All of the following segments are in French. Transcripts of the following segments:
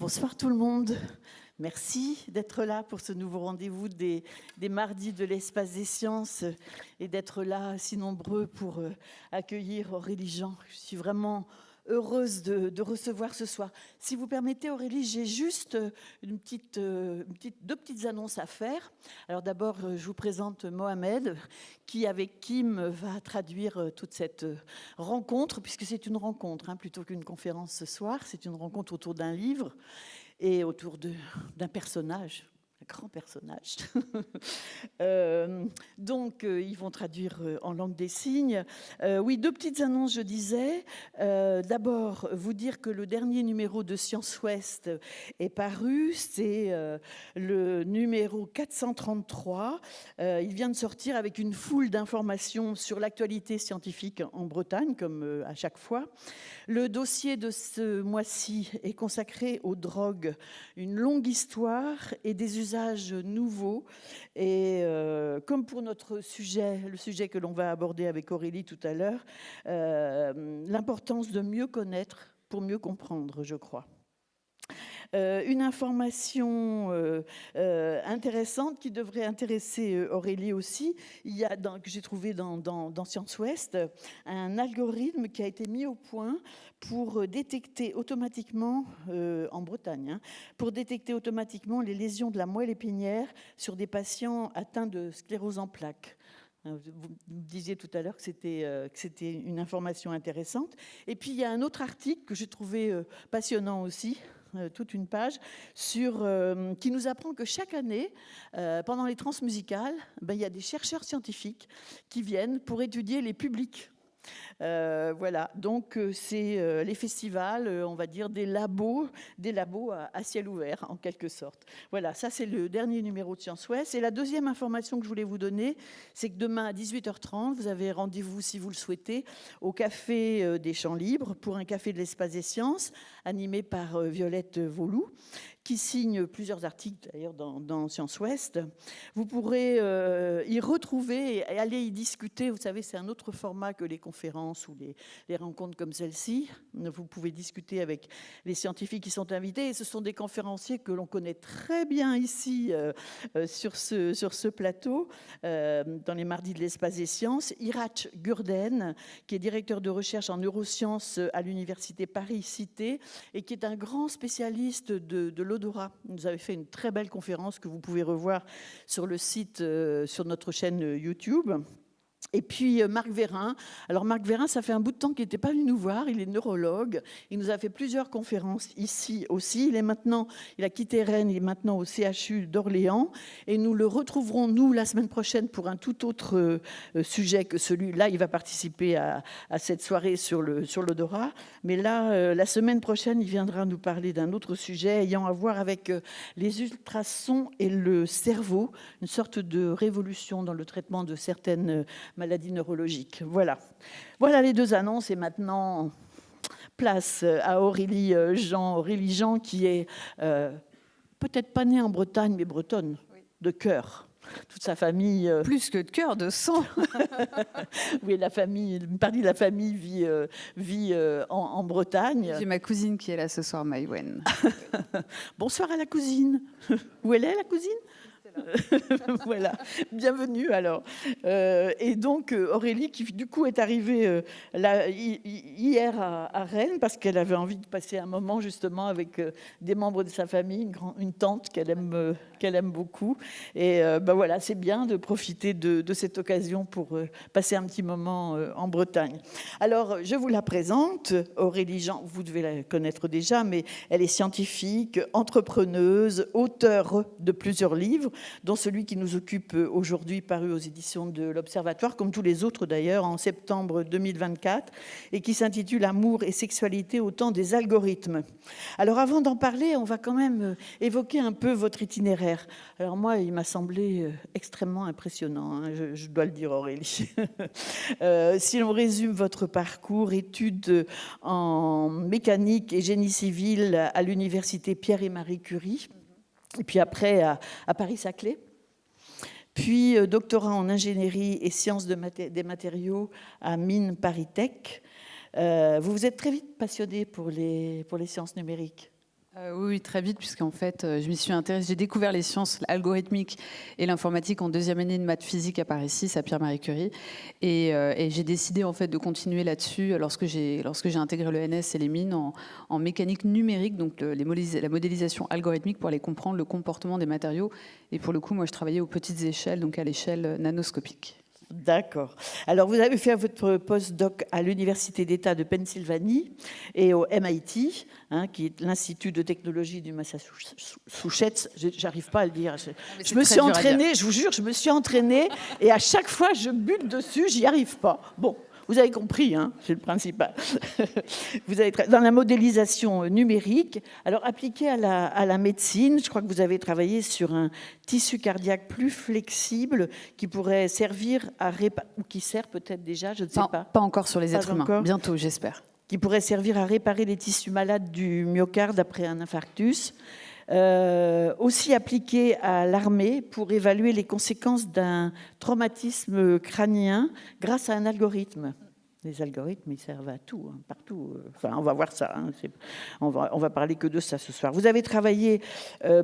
Bonsoir tout le monde. Merci d'être là pour ce nouveau rendez-vous des mardis de l'espace des sciences et d'être là si nombreux pour accueillir Aurélie Jean. Je suis vraiment heureuse de recevoir ce soir. Si vous permettez, Aurélie, j'ai juste deux petites annonces à faire. Alors d'abord, je vous présente Mohamed, qui avec Kim va traduire toute cette rencontre, puisque c'est une rencontre, plutôt qu'une conférence ce soir. C'est une rencontre autour d'un livre et autour d'un personnage, un grand personnage. Ils vont traduire en langue des signes. Oui, deux petites annonces, je disais. D'abord, vous dire que le dernier numéro de Science Ouest est paru. C'est le numéro 433. Il vient de sortir avec une foule d'informations sur l'actualité scientifique en Bretagne, comme à chaque fois. Le dossier de ce mois-ci est consacré aux drogues, une longue histoire et des usages nouveaux. Et comme pour notre sujet, le sujet que l'on va aborder avec Aurélie tout à l'heure, l'importance de mieux connaître pour mieux comprendre, je crois. Une information intéressante qui devrait intéresser Aurélie aussi. Il y a, que j'ai trouvé dans Science Ouest, un algorithme qui a été mis au point pour détecter automatiquement, en Bretagne, pour détecter automatiquement les lésions de la moelle épinière sur des patients atteints de sclérose en plaques. Vous disiez tout à l'heure que c'était une information intéressante. Et puis, il y a un autre article que j'ai trouvé passionnant aussi, toute une page, qui nous apprend que chaque année, pendant les transmusicales, il y a des chercheurs scientifiques qui viennent pour étudier les publics. Voilà, donc c'est les festivals, on va dire des labos à ciel ouvert en quelque sorte. Voilà, ça c'est le dernier numéro de Science Ouest. Et la deuxième information que je voulais vous donner, c'est que demain à 18h30, vous avez rendez-vous, si vous le souhaitez, au Café des Champs Libres pour un café de l'espace des sciences animé par Violette Vaulou, qui signe plusieurs articles d'ailleurs dans Science Ouest. Vous pourrez y retrouver et aller y discuter. Vous savez, c'est un autre format que les conférences ou les rencontres comme celle-ci. Vous pouvez discuter avec les scientifiques qui sont invités. Et ce sont des conférenciers que l'on connaît très bien ici sur ce plateau, dans les mardis de l'espace des sciences. Iraç Gürden, qui est directeur de recherche en neurosciences à l'université Paris-Cité et qui est un grand spécialiste de l'odorat. Il nous avait fait une très belle conférence que vous pouvez revoir sur le site, sur notre chaîne YouTube. Et puis Marc Vérin. Alors Marc Vérin, ça fait un bout de temps qu'il n'était pas venu nous voir. Il est neurologue. Il nous a fait plusieurs conférences ici aussi. Il a quitté Rennes. Il est maintenant au CHU d'Orléans. Et nous le retrouverons, nous, la semaine prochaine pour un tout autre sujet que celui-là. Il va participer à cette soirée sur l'odorat. Mais là, la semaine prochaine, il viendra nous parler d'un autre sujet ayant à voir avec les ultrasons et le cerveau. Une sorte de révolution dans le traitement de certaines maladies neurologiques. Voilà les deux annonces. Et maintenant, place à Aurélie Jean, qui est peut-être pas née en Bretagne, mais bretonne, oui, de cœur. Toute sa famille... Plus que de cœur, de sang. Oui, une partie de la famille vit en Bretagne. J'ai ma cousine qui est là ce soir, Maïwen. Bonsoir à la cousine. Où elle est, la cousine ? Voilà, bienvenue alors. Et donc Aurélie, qui du coup est arrivée hier à Rennes parce qu'elle avait envie de passer un moment justement avec des membres de sa famille, une tante qu'elle aime beaucoup. Et voilà, c'est bien de profiter de cette occasion pour passer un petit moment en Bretagne. Alors, je vous la présente, Aurélie Jean, vous devez la connaître déjà, mais elle est scientifique, entrepreneuse, auteure de plusieurs livres, dont celui qui nous occupe aujourd'hui, paru aux éditions de l'Observatoire, comme tous les autres d'ailleurs, en septembre 2024, et qui s'intitule « Amour et sexualité au temps des algorithmes ». Alors avant d'en parler, on va quand même évoquer un peu votre itinéraire. Alors moi, il m'a semblé extrêmement impressionnant, je dois le dire, Aurélie. Si l'on résume votre parcours, études en mécanique et génie civil à l'université Pierre et Marie Curie, et puis après à Paris-Saclay, puis doctorat en ingénierie et sciences des matériaux à Mines Paris Tech. Vous vous êtes très vite passionné pour les sciences numériques. Oui, très vite, puisqu'en fait, je m'y suis intéressée. J'ai découvert les sciences algorithmiques et l'informatique en deuxième année de maths physique à Paris 6, à Pierre-Marie Curie. Et j'ai décidé en fait de continuer là-dessus lorsque j'ai intégré l'ENS et les mines en mécanique numérique, donc la modélisation algorithmique pour aller comprendre le comportement des matériaux. Et pour le coup, moi, je travaillais aux petites échelles, donc à l'échelle nanoscopique. D'accord. Alors, vous avez fait votre postdoc à l'Université d'État de Pennsylvanie et au MIT, qui est l'Institut de technologie du Massachusetts. J'arrive pas à le dire. Je me suis entraînée, je vous jure, je me suis entraînée et à chaque fois, je bute dessus, j'y arrive pas. Bon. Vous avez compris, c'est le principal. Vous avez dans la modélisation numérique, alors appliquée à la médecine, je crois que vous avez travaillé sur un tissu cardiaque plus flexible qui pourrait servir à réparer, ou qui sert peut-être déjà, je ne sais pas. Pas encore sur les êtres humains, bientôt j'espère. Qui pourrait servir à réparer les tissus malades du myocarde après un infarctus. Aussi appliqué à l'armée pour évaluer les conséquences d'un traumatisme crânien grâce à un algorithme. Les algorithmes, ils servent à tout, partout. Enfin, on va voir ça. On va parler que de ça ce soir. Vous avez travaillé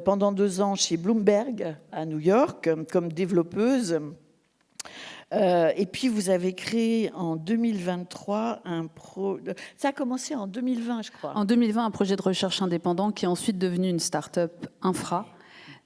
pendant 2 ans chez Bloomberg à New York comme développeuse. Et puis, vous avez créé en 2023 Ça a commencé en 2020, je crois. En 2020, un projet de recherche indépendant qui est ensuite devenu une start-up infra.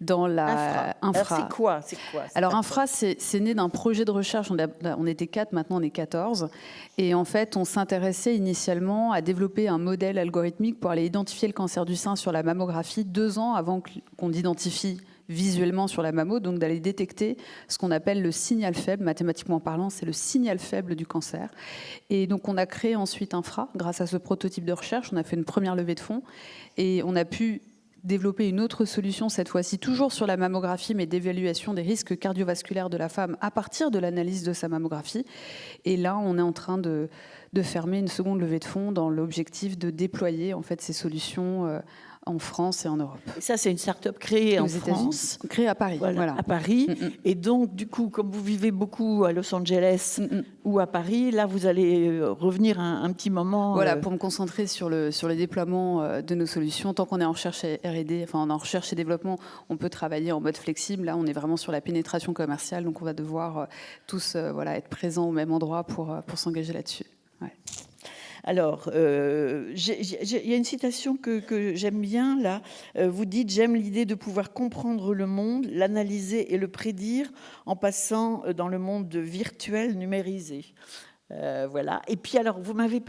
Dans la infra. Alors, c'est quoi Alors, infra, c'est né d'un projet de recherche. On était 4, maintenant on est 14. Et en fait, on s'intéressait initialement à développer un modèle algorithmique pour aller identifier le cancer du sein sur la mammographie 2 ans avant qu'on l'identifie visuellement sur la mammo, donc d'aller détecter ce qu'on appelle le signal faible, mathématiquement parlant, c'est le signal faible du cancer. Et donc on a créé ensuite Infra, grâce à ce prototype de recherche, on a fait une première levée de fonds, et on a pu développer une autre solution, cette fois-ci toujours sur la mammographie, mais d'évaluation des risques cardiovasculaires de la femme à partir de l'analyse de sa mammographie. Et là, on est en train de fermer une seconde levée de fonds dans l'objectif de déployer en fait ces solutions en France et en Europe. Et ça, c'est une start-up créée en France. Créée à Paris. Voilà. À Paris. Et donc, du coup, comme vous vivez beaucoup à Los Angeles ou à Paris, là, vous allez revenir un petit moment. Voilà, pour me concentrer sur le déploiement de nos solutions. Tant qu'on est en recherche et R&D, enfin en recherche et développement, on peut travailler en mode flexible. Là, on est vraiment sur la pénétration commerciale, donc on va devoir tous être présents au même endroit pour s'engager là-dessus. Ouais. Alors, il y a une citation que j'aime bien, là. Vous dites « J'aime l'idée de pouvoir comprendre le monde, l'analyser et le prédire en passant dans le monde virtuel numérisé. » Voilà. Et puis alors, vous m'avez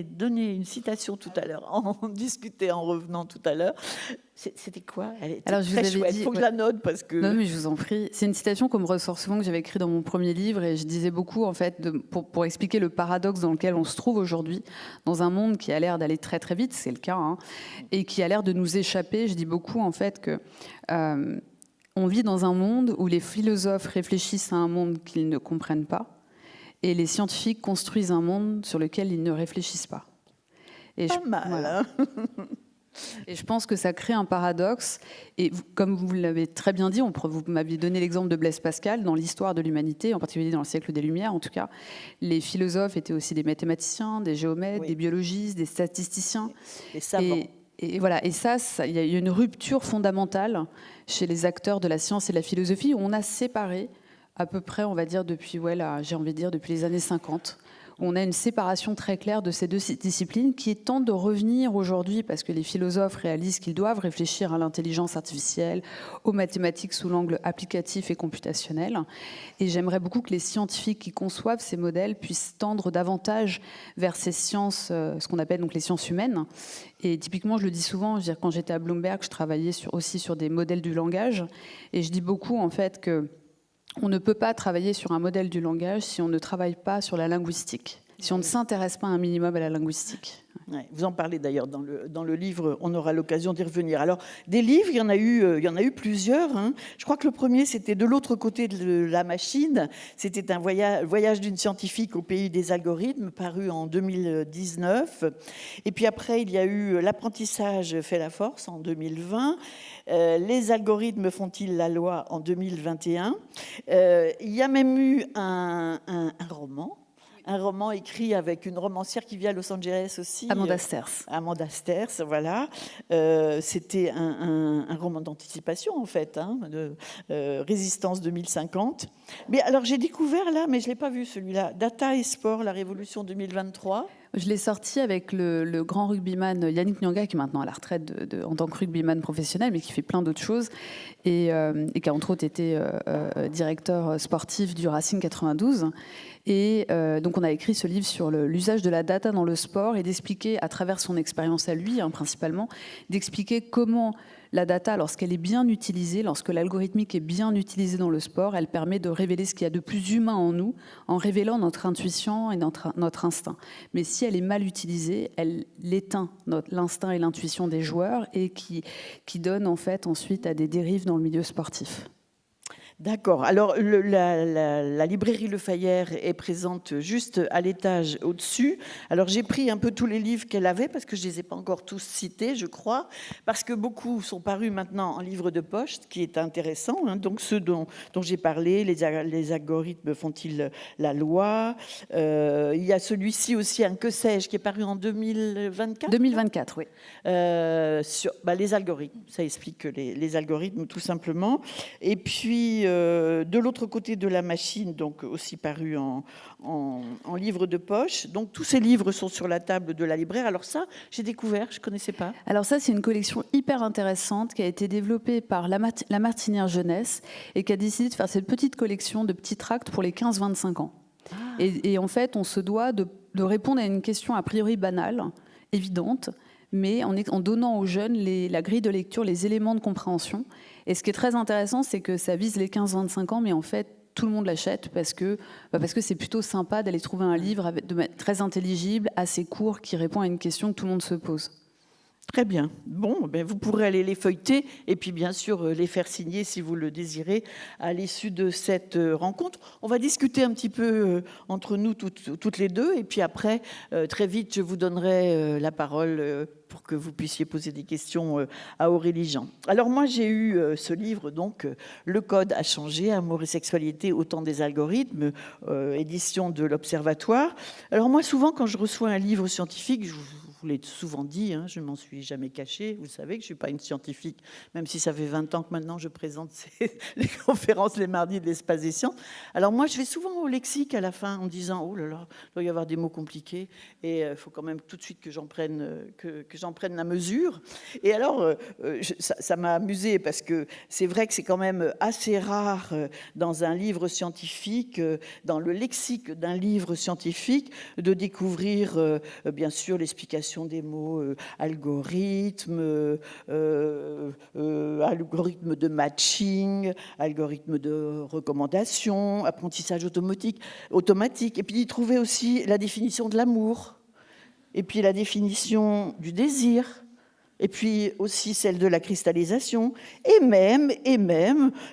donné une citation tout à l'heure, on discutait en revenant tout à l'heure. C'était quoi? Elle était alors, je très vous avais chouette. dit, faut que je la note parce que... Non, mais je vous en prie. C'est une citation qu'on me ressort souvent, que j'avais écrite dans mon premier livre, et je disais beaucoup, en fait, pour expliquer le paradoxe dans lequel on se trouve aujourd'hui, dans un monde qui a l'air d'aller très très vite, c'est le cas, et qui a l'air de nous échapper. Je dis beaucoup, en fait, que on vit dans un monde où les philosophes réfléchissent à un monde qu'ils ne comprennent pas, et les scientifiques construisent un monde sur lequel ils ne réfléchissent pas. Et pas mal, voilà. Et je pense que ça crée un paradoxe. Et comme vous l'avez très bien dit, vous m'aviez donné l'exemple de Blaise Pascal dans l'histoire de l'humanité, en particulier dans le siècle des Lumières. En tout cas, les philosophes étaient aussi des mathématiciens, des géomètres, des biologistes, des statisticiens. Des savants. Et voilà. Et ça, il y a une rupture fondamentale chez les acteurs de la science et de la philosophie, où on a séparé à peu près, on va dire, depuis les années 50. On a une séparation très claire de ces deux disciplines qui tentent de revenir aujourd'hui, parce que les philosophes réalisent qu'ils doivent réfléchir à l'intelligence artificielle, aux mathématiques sous l'angle applicatif et computationnel. Et j'aimerais beaucoup que les scientifiques qui conçoivent ces modèles puissent tendre davantage vers ces sciences, ce qu'on appelle donc les sciences humaines. Et typiquement, je le dis souvent, quand j'étais à Bloomberg, je travaillais aussi sur des modèles du langage. Et je dis beaucoup, en fait, que on ne peut pas travailler sur un modèle du langage si on ne travaille pas sur la linguistique, si on ne s'intéresse pas un minimum à la linguistique. Ouais, vous en parlez d'ailleurs dans le livre, on aura l'occasion d'y revenir. Alors, des livres, il y en a eu plusieurs. Je crois que le premier, c'était De l'autre côté de la machine. C'était un voyage d'une scientifique au pays des algorithmes, paru en 2019. Et puis après, il y a eu L'apprentissage fait la force en 2020. Les algorithmes font-ils la loi en 2021. Il y a même eu un roman Un roman écrit avec une romancière qui vit à Los Angeles aussi. Amanda Sterz. Amanda Sterz, voilà. C'était un roman d'anticipation, en fait, hein, de Résistance 2050. Mais alors, j'ai découvert là, mais je ne l'ai pas vu celui-là, Data et Sport, la Révolution 2023. Je l'ai sorti avec le grand rugbyman Yannick Nyanga, qui est maintenant à la retraite en tant que rugbyman professionnel, mais qui fait plein d'autres choses, et qui a entre autres été directeur sportif du Racing 92. Et donc on a écrit ce livre sur l'usage de la data dans le sport et d'expliquer, à travers son expérience à lui, principalement, d'expliquer comment la data, lorsqu'elle est bien utilisée, lorsque l'algorithmique est bien utilisée dans le sport, elle permet de révéler ce qu'il y a de plus humain en nous, en révélant notre intuition et notre instinct. Mais si elle est mal utilisée, elle éteint l'instinct et l'intuition des joueurs et qui donne en fait ensuite à des dérives dans le milieu sportif. D'accord. Alors, la librairie Le Fayère est présente juste à l'étage au-dessus. Alors, j'ai pris un peu tous les livres qu'elle avait, parce que je ne les ai pas encore tous cités, je crois, parce que beaucoup sont parus maintenant en livre de poche, ce qui est intéressant. Hein. Donc, ceux dont j'ai parlé, les algorithmes font-ils la loi? Il y a celui-ci aussi, un Que sais-je, qui est paru en 2024. 2024, oui. Sur les algorithmes. Ça explique les algorithmes, tout simplement. Et puis... de l'autre côté de la machine, donc aussi paru en livre de poche. Donc tous ces livres sont sur la table de la libraire. Alors ça, j'ai découvert, je ne connaissais pas. Alors ça, c'est une collection hyper intéressante qui a été développée par la Martinière Jeunesse et qui a décidé de faire cette petite collection de petits tracts pour les 15-25 ans. Ah. Et en fait, on se doit de répondre à une question a priori banale, évidente, mais en donnant aux jeunes la grille de lecture, les éléments de compréhension. Et ce qui est très intéressant, c'est que ça vise les 15-25 ans, mais en fait, tout le monde l'achète parce que c'est plutôt sympa d'aller trouver un livre très intelligible, assez court, qui répond à une question que tout le monde se pose. Très bien. Bon, vous pourrez aller les feuilleter et puis bien sûr les faire signer si vous le désirez à l'issue de cette rencontre. On va discuter un petit peu entre nous toutes les deux et puis après, très vite, je vous donnerai la parole pour que vous puissiez poser des questions à Aurélie Jean. Alors moi, j'ai eu ce livre, donc, Le Code a changé, Amour et sexualité au temps des algorithmes, édition de l'Observatoire. Alors moi, souvent, quand je reçois un livre scientifique, je vous l'ai souvent dit, hein, je ne m'en suis jamais cachée. Vous savez que je ne suis pas une scientifique, même si ça fait 20 ans que maintenant je présente les conférences les mardis de l'Espace des Sciences. Alors moi, je vais souvent au lexique à la fin en disant « Oh là là, il doit y avoir des mots compliqués et il faut quand même tout de suite que j'en prenne, la mesure. » Et alors, ça m'a amusée parce que c'est vrai que c'est quand même assez rare dans un livre scientifique, dans le lexique d'un livre scientifique, de découvrir bien sûr l'explication des mots algorithme, algorithme de matching, algorithme de recommandation, apprentissage automatique, et puis d'y trouver aussi la définition de l'amour, et puis la définition du désir, et puis aussi celle de la cristallisation, et même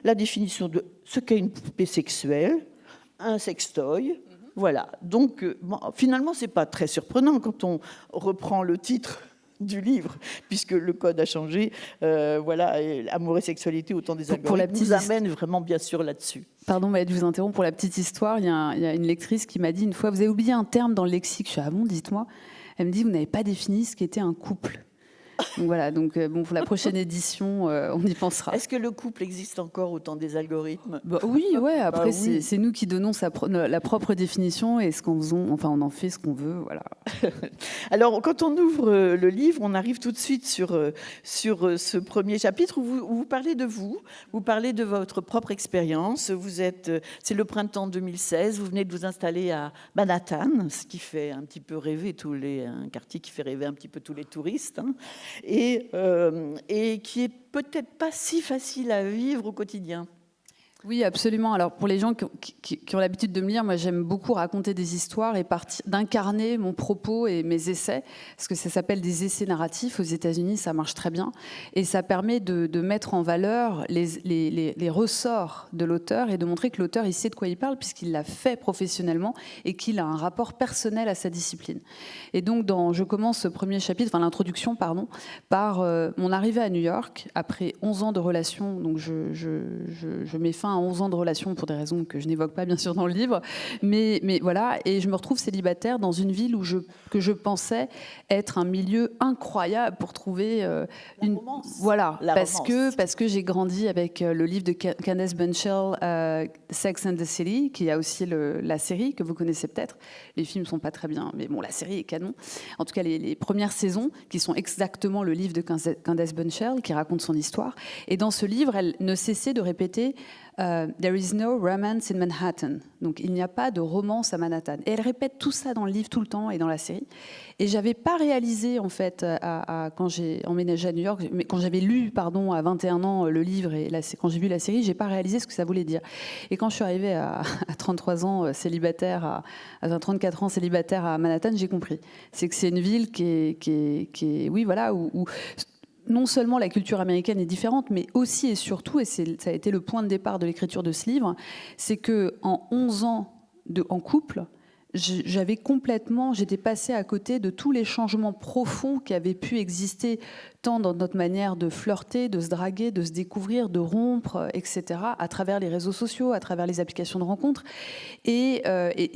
la définition de ce qu'est une poupée sexuelle, un sextoy. Voilà, donc finalement, ce n'est pas très surprenant quand on reprend le titre du livre, puisque le code a changé. Voilà, Amour et sexualité au temps des algorithmes nous amène vraiment bien sûr là-dessus. Pardon, mais je vous interromps pour la petite histoire. Il y a une lectrice qui m'a dit une fois, vous avez oublié un terme dans le lexique. Je suis ah bon, dites-moi. Elle me dit, vous n'avez pas défini ce qu'était un couple. Donc voilà, pour la prochaine édition, on y pensera. Est-ce que le couple existe encore au temps des algorithmes? Oui, ouais. Après, oui. C'est nous qui donnons la propre définition et on en fait ce qu'on veut, voilà. Alors, quand on ouvre le livre, on arrive tout de suite sur ce premier chapitre où vous parlez de vous parlez de votre propre expérience. C'est le printemps 2016. Vous venez de vous installer à Manhattan, ce qui fait un petit peu rêver un quartier qui fait rêver un petit peu tous les touristes. Hein. Et qui est peut-être pas si facile à vivre au quotidien. Oui, absolument. Alors, pour les gens qui ont l'habitude de me lire, moi, j'aime beaucoup raconter des histoires et d'incarner mon propos et mes essais, parce que ça s'appelle des essais narratifs. Aux États-Unis, ça marche très bien. Et ça permet de mettre en valeur les ressorts de l'auteur et de montrer que l'auteur, il sait de quoi il parle, puisqu'il l'a fait professionnellement et qu'il a un rapport personnel à sa discipline. Et donc, je commence ce premier chapitre, l'introduction, par mon arrivée à New York, après 11 ans de relation. Donc, je mets fin fin à 11 ans de relation pour des raisons que je n'évoque pas bien sûr dans le livre, mais voilà, et je me retrouve célibataire dans une ville que je pensais être un milieu incroyable pour trouver une romance. voilà, La parce romance. que j'ai grandi avec le livre de Candace Bunchell, Sex and the City, qui a aussi la série que vous connaissez peut-être. Les films sont pas très bien, mais bon, la série est canon. En tout cas, les premières saisons, qui sont exactement le livre de Candace Bunchell, qui raconte son histoire. Et dans ce livre, elle ne cessait de répéter There is no romance in Manhattan. Donc, il n'y a pas de romance à Manhattan. Et elle répète tout ça dans le livre tout le temps et dans la série. Et j'avais pas réalisé, en fait, quand j'ai emménagé à New York, mais quand j'avais lu, pardon, à 21 ans le livre et quand j'ai vu la série, j'ai pas réalisé ce que ça voulait dire. Et quand je suis arrivée à 33 ans célibataire, à 34 ans célibataire à Manhattan, j'ai compris. C'est que c'est une ville qui est oui, voilà, où non seulement la culture américaine est différente, mais aussi et surtout, et ça a été le point de départ de l'écriture de ce livre, c'est qu'en 11 ans en couple, j'étais passée à côté de tous les changements profonds qui avaient pu exister, tant dans notre manière de flirter, de se draguer, de se découvrir, de rompre, etc., à travers les réseaux sociaux, à travers les applications de rencontres. Et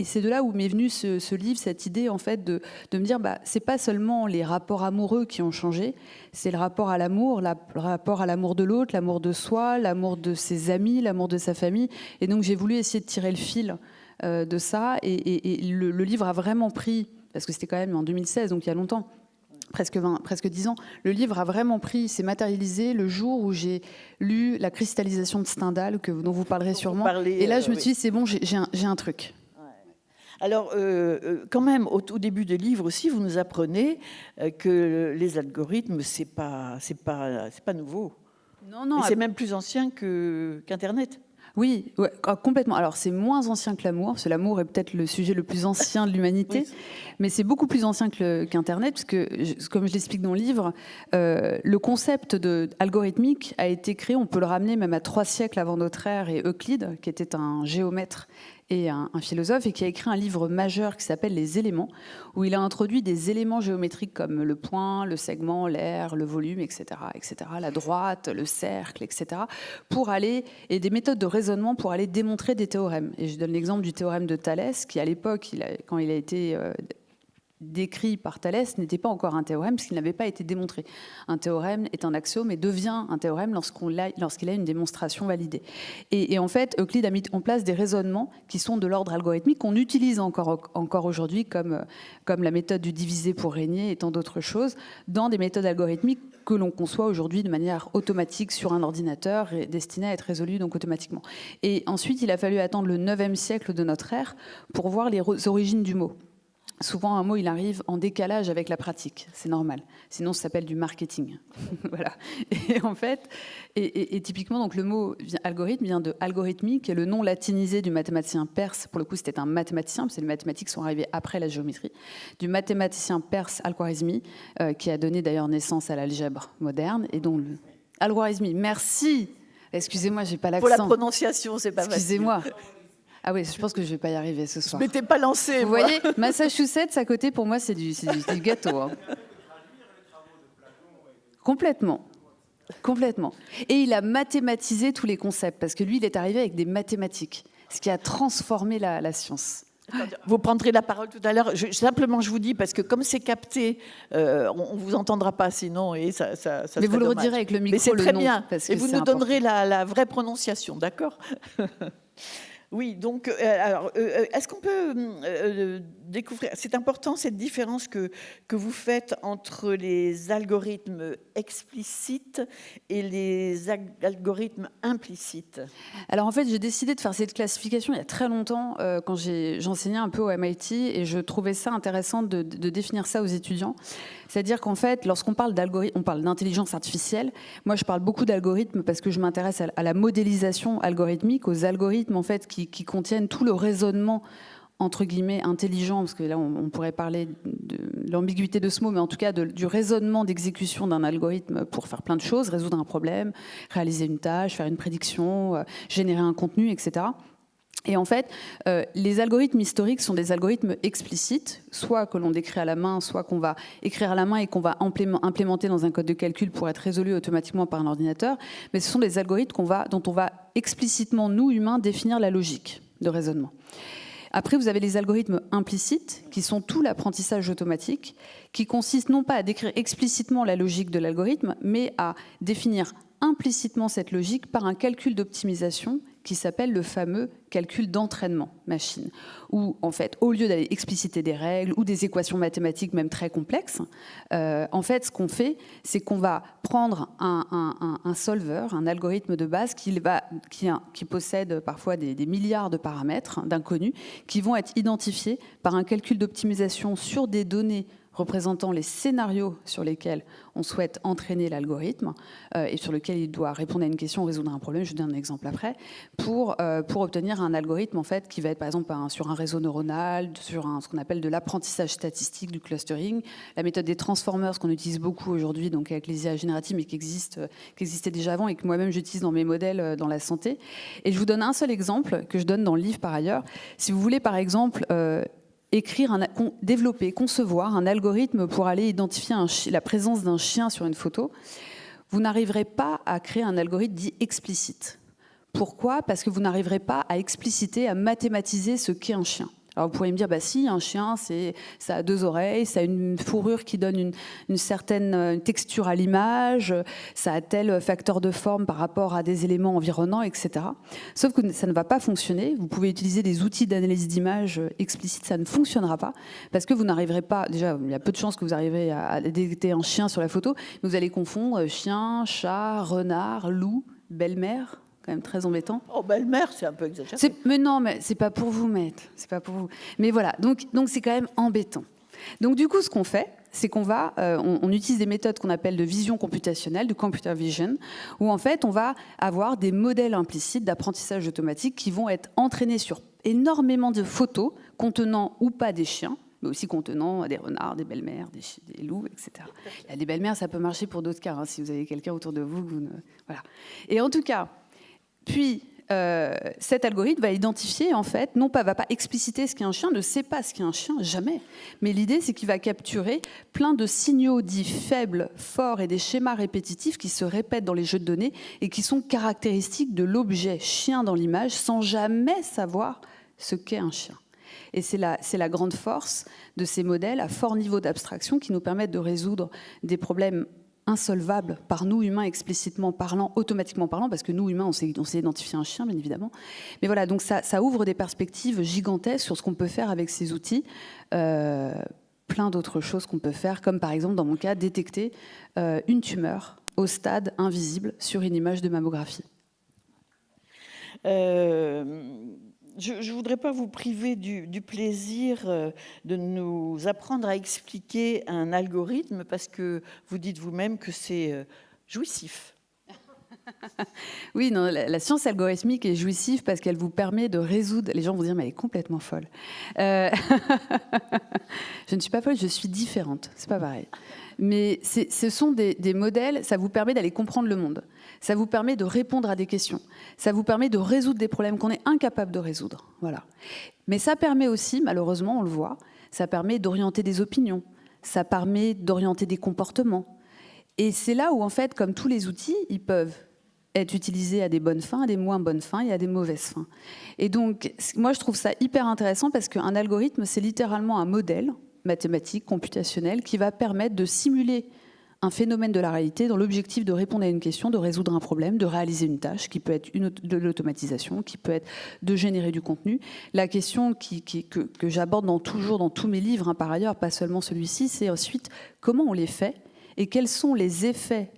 c'est de là où m'est venu ce livre, cette idée en fait de me dire, c'est pas seulement les rapports amoureux qui ont changé, c'est le rapport à l'amour, le rapport à l'amour de l'autre, l'amour de soi, l'amour de ses amis, l'amour de sa famille. Et donc j'ai voulu essayer de tirer le fil de ça, et le livre a vraiment pris, parce que c'était quand même en 2016, donc il y a longtemps, presque 10 ans, le livre a vraiment pris, s'est matérialisé le jour où j'ai lu La cristallisation de Stendhal, dont vous parlerez sûrement. Et là, je me suis dit, c'est bon, j'ai un truc. Alors, quand même, au tout début du livre aussi, vous nous apprenez que les algorithmes, c'est pas nouveau. Non, c'est même plus ancien qu'Internet. Oui, ouais, complètement. Alors, c'est moins ancien que l'amour, parce que l'amour est peut-être le sujet le plus ancien de l'humanité, oui, mais c'est beaucoup plus ancien qu'Internet, parce que, comme je l'explique dans le livre, le concept algorithmique a été créé, on peut le ramener même à 3 siècles avant notre ère, et Euclide, qui était un géomètre et un philosophe, et qui a écrit un livre majeur qui s'appelle Les éléments, où il a introduit des éléments géométriques comme le point, le segment, l'aire, le volume, etc., la droite, le cercle, etc., et des méthodes de raisonnement pour aller démontrer des théorèmes. Et je donne l'exemple du théorème de Thalès, qui à l'époque, quand il a été décrit par Thalès, n'était pas encore un théorème, puisqu'il n'avait pas été démontré. Un théorème est un axiome et devient un théorème lorsqu'il a une démonstration validée. Et en fait, Euclide a mis en place des raisonnements qui sont de l'ordre algorithmique, qu'on utilise encore aujourd'hui, comme la méthode du divisé pour régner et tant d'autres choses, dans des méthodes algorithmiques que l'on conçoit aujourd'hui de manière automatique sur un ordinateur et destinées à être résolues donc automatiquement. Et ensuite, il a fallu attendre le 9e siècle de notre ère pour voir les origines du mot. Souvent, un mot, il arrive en décalage avec la pratique. C'est normal. Sinon, ça s'appelle du marketing. Voilà. Et en fait, et typiquement, donc, le mot algorithme vient de algorithmique, qui est le nom latinisé du mathématicien perse. Pour le coup, c'était un mathématicien, parce que les mathématiques sont arrivées après la géométrie. Du mathématicien perse Al-Khwarizmi, qui a donné d'ailleurs naissance à l'algèbre moderne. Et donc, Al-Khwarizmi, merci. Excusez-moi, j'ai pas l'accent. Pour la prononciation, c'est pas facile. Excusez-moi. Ah oui, je pense que je ne vais pas y arriver ce soir. Je ne m'étais pas lancée. Vous voyez, Massachusetts, à côté, pour moi, c'est du gâteau. Hein. Complètement. Et il a mathématisé tous les concepts, parce que lui, il est arrivé avec des mathématiques, ce qui a transformé la science. Vous prendrez la parole tout à l'heure. Simplement, je vous dis, parce que comme c'est capté, on ne vous entendra pas sinon. Et ça mais vous le dommage. redirez avec le micro. Mais c'est très bien. Parce que et vous nous donnerez la vraie prononciation, d'accord? Oui, donc, est-ce qu'on peut découvrir, c'est important cette différence que vous faites entre les algorithmes explicites et les algorithmes implicites? Alors en fait, j'ai décidé de faire cette classification il y a très longtemps, quand j'enseignais un peu au MIT, et je trouvais ça intéressant de définir ça aux étudiants. C'est-à-dire qu'en fait, lorsqu'on parle d'algorithme, on parle d'intelligence artificielle. Moi, je parle beaucoup d'algorithmes parce que je m'intéresse à la modélisation algorithmique, aux algorithmes en fait qui contiennent tout le raisonnement entre guillemets intelligent, parce que là on pourrait parler de l'ambiguïté de ce mot, mais en tout cas du raisonnement d'exécution d'un algorithme pour faire plein de choses, résoudre un problème, réaliser une tâche, faire une prédiction, générer un contenu, etc. Et en fait, les algorithmes historiques sont des algorithmes explicites, soit que l'on décrit à la main, soit qu'on va écrire à la main et qu'on va implémenter dans un code de calcul pour être résolu automatiquement par un ordinateur. Mais ce sont des algorithmes dont on va explicitement, nous, humains, définir la logique de raisonnement. Après, vous avez les algorithmes implicites, qui sont tout l'apprentissage automatique, qui consistent non pas à décrire explicitement la logique de l'algorithme, mais à définir implicitement cette logique par un calcul d'optimisation qui s'appelle le fameux calcul d'entraînement machine, où en fait, au lieu d'aller expliciter des règles ou des équations mathématiques même très complexes, en fait, ce qu'on fait, c'est qu'on va prendre un solver, un algorithme de base qui possède parfois des milliards de paramètres d'inconnus qui vont être identifiés par un calcul d'optimisation sur des données représentant les scénarios sur lesquels on souhaite entraîner l'algorithme et sur lesquels il doit répondre à une question ou résoudre un problème, je vous donne un exemple après, pour obtenir un algorithme en fait, qui va être par exemple sur un réseau neuronal, sur ce qu'on appelle de l'apprentissage statistique, du clustering, la méthode des transformers qu'on utilise beaucoup aujourd'hui, donc avec les IA génératives, mais qui existait déjà avant et que moi-même j'utilise dans mes modèles dans la santé. Et je vous donne un seul exemple que je donne dans le livre par ailleurs. Si vous voulez par exemple développer, concevoir un algorithme pour aller identifier la présence d'un chien sur une photo, vous n'arriverez pas à créer un algorithme dit explicite. Pourquoi ? Parce que vous n'arriverez pas à expliciter, à mathématiser ce qu'est un chien. Alors vous pourriez me dire, bah si, un chien, ça a 2 oreilles, ça a une fourrure qui donne une certaine texture à l'image, ça a tel facteur de forme par rapport à des éléments environnants, etc. Sauf que ça ne va pas fonctionner. Vous pouvez utiliser des outils d'analyse d'image explicites, ça ne fonctionnera pas, parce que vous n'arriverez pas, déjà, il y a peu de chances que vous arrivez à détecter un chien sur la photo, mais vous allez confondre chien, chat, renard, loup, belle-mère. Quand même très embêtant. Oh, belle-mère, c'est un peu exagéré. Mais non, mais c'est pas pour vous, maître. C'est pas pour vous. Mais voilà, donc c'est quand même embêtant. Donc du coup, ce qu'on fait, c'est qu'on va, on utilise des méthodes qu'on appelle de vision computationnelle, de computer vision, où en fait, on va avoir des modèles implicites d'apprentissage automatique qui vont être entraînés sur énormément de photos contenant ou pas des chiens, mais aussi contenant des renards, des belles-mères, des loups, etc. Il y a des belles-mères, ça peut marcher pour d'autres cas, hein, si vous avez quelqu'un autour de vous. Voilà. Et en tout cas, puis, cet algorithme va identifier, en fait, va pas expliciter ce qu'est un chien, ne sait pas ce qu'est un chien, jamais. Mais l'idée, c'est qu'il va capturer plein de signaux dits faibles, forts et des schémas répétitifs qui se répètent dans les jeux de données et qui sont caractéristiques de l'objet chien dans l'image sans jamais savoir ce qu'est un chien. Et c'est la grande force de ces modèles à fort niveau d'abstraction qui nous permettent de résoudre des problèmes insolvable par nous humains explicitement parlant, automatiquement parlant, parce que nous humains on sait identifier un chien bien évidemment, mais voilà, donc ça ouvre des perspectives gigantesques sur ce qu'on peut faire avec ces outils, plein d'autres choses qu'on peut faire, comme par exemple dans mon cas détecter une tumeur au stade invisible sur une image de mammographie. Je ne voudrais pas vous priver du plaisir de nous apprendre à expliquer un algorithme parce que vous dites vous-même que c'est jouissif. Oui, non, la science algorithmique est jouissive parce qu'elle vous permet de résoudre... Les gens vont dire, mais elle est complètement folle. Je ne suis pas folle, je suis différente. C'est pas pareil. Mais ce sont des modèles, ça vous permet d'aller comprendre le monde. Ça vous permet de répondre à des questions. Ça vous permet de résoudre des problèmes qu'on est incapable de résoudre. Voilà. Mais ça permet aussi, malheureusement, on le voit, ça permet d'orienter des opinions. Ça permet d'orienter des comportements. Et c'est là où, en fait, comme tous les outils, ils peuvent être utilisés à des bonnes fins, à des moins bonnes fins et à des mauvaises fins. Et donc, moi, je trouve ça hyper intéressant parce qu'un algorithme, c'est littéralement un modèle mathématique, computationnel, qui va permettre de simuler un phénomène de la réalité dans l'objectif de répondre à une question, de résoudre un problème, de réaliser une tâche, qui peut être de l'automatisation, qui peut être de générer du contenu. La question que j'aborde toujours dans tous mes livres, hein, par ailleurs, pas seulement celui-ci, c'est ensuite comment on les fait et quels sont les effets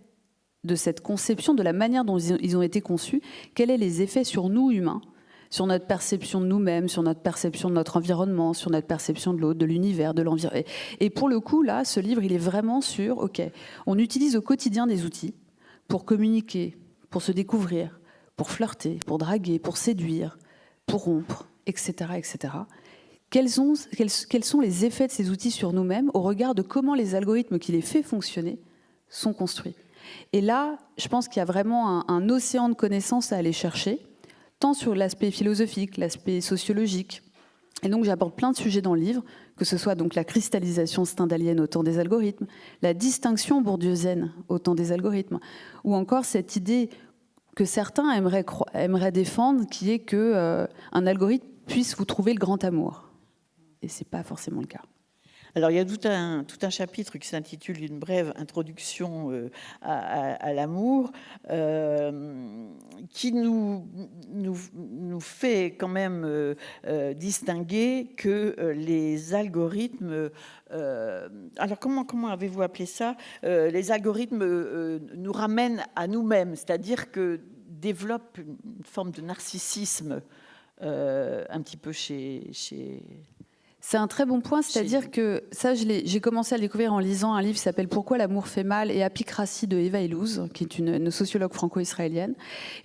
de cette conception, de la manière dont ils ont été conçus, quels sont les effets sur nous humains, sur notre perception de nous-mêmes, sur notre perception de notre environnement, sur notre perception de l'autre, de l'univers, de l'environnement. Et pour le coup, là, ce livre, il est vraiment sur, OK, on utilise au quotidien des outils pour communiquer, pour se découvrir, pour flirter, pour draguer, pour séduire, pour rompre, etc., etc. Quels sont les effets de ces outils sur nous-mêmes au regard de comment les algorithmes qui les font fonctionner sont construits? Et là, je pense qu'il y a vraiment un océan de connaissances à aller chercher, tant sur l'aspect philosophique, l'aspect sociologique. Et donc j'aborde plein de sujets dans le livre, que ce soit donc la cristallisation stendhalienne au temps des algorithmes, la distinction bourdieusienne au temps des algorithmes, ou encore cette idée que certains aimeraient défendre, qui est que un algorithme puisse vous trouver le grand amour. Et c'est pas forcément le cas. Alors, il y a tout un chapitre qui s'intitule « Une brève introduction à l'amour » qui nous fait quand même distinguer que les algorithmes... alors, comment avez-vous appelé ça? Les algorithmes nous ramènent à nous-mêmes, c'est-à-dire que développent une forme de narcissisme un petit peu chez... C'est un très bon point, c'est-à-dire que ça, j'ai commencé à le découvrir en lisant un livre qui s'appelle « Pourquoi l'amour fait mal » et « Apicratie » de Eva Illouz, qui est une sociologue franco-israélienne.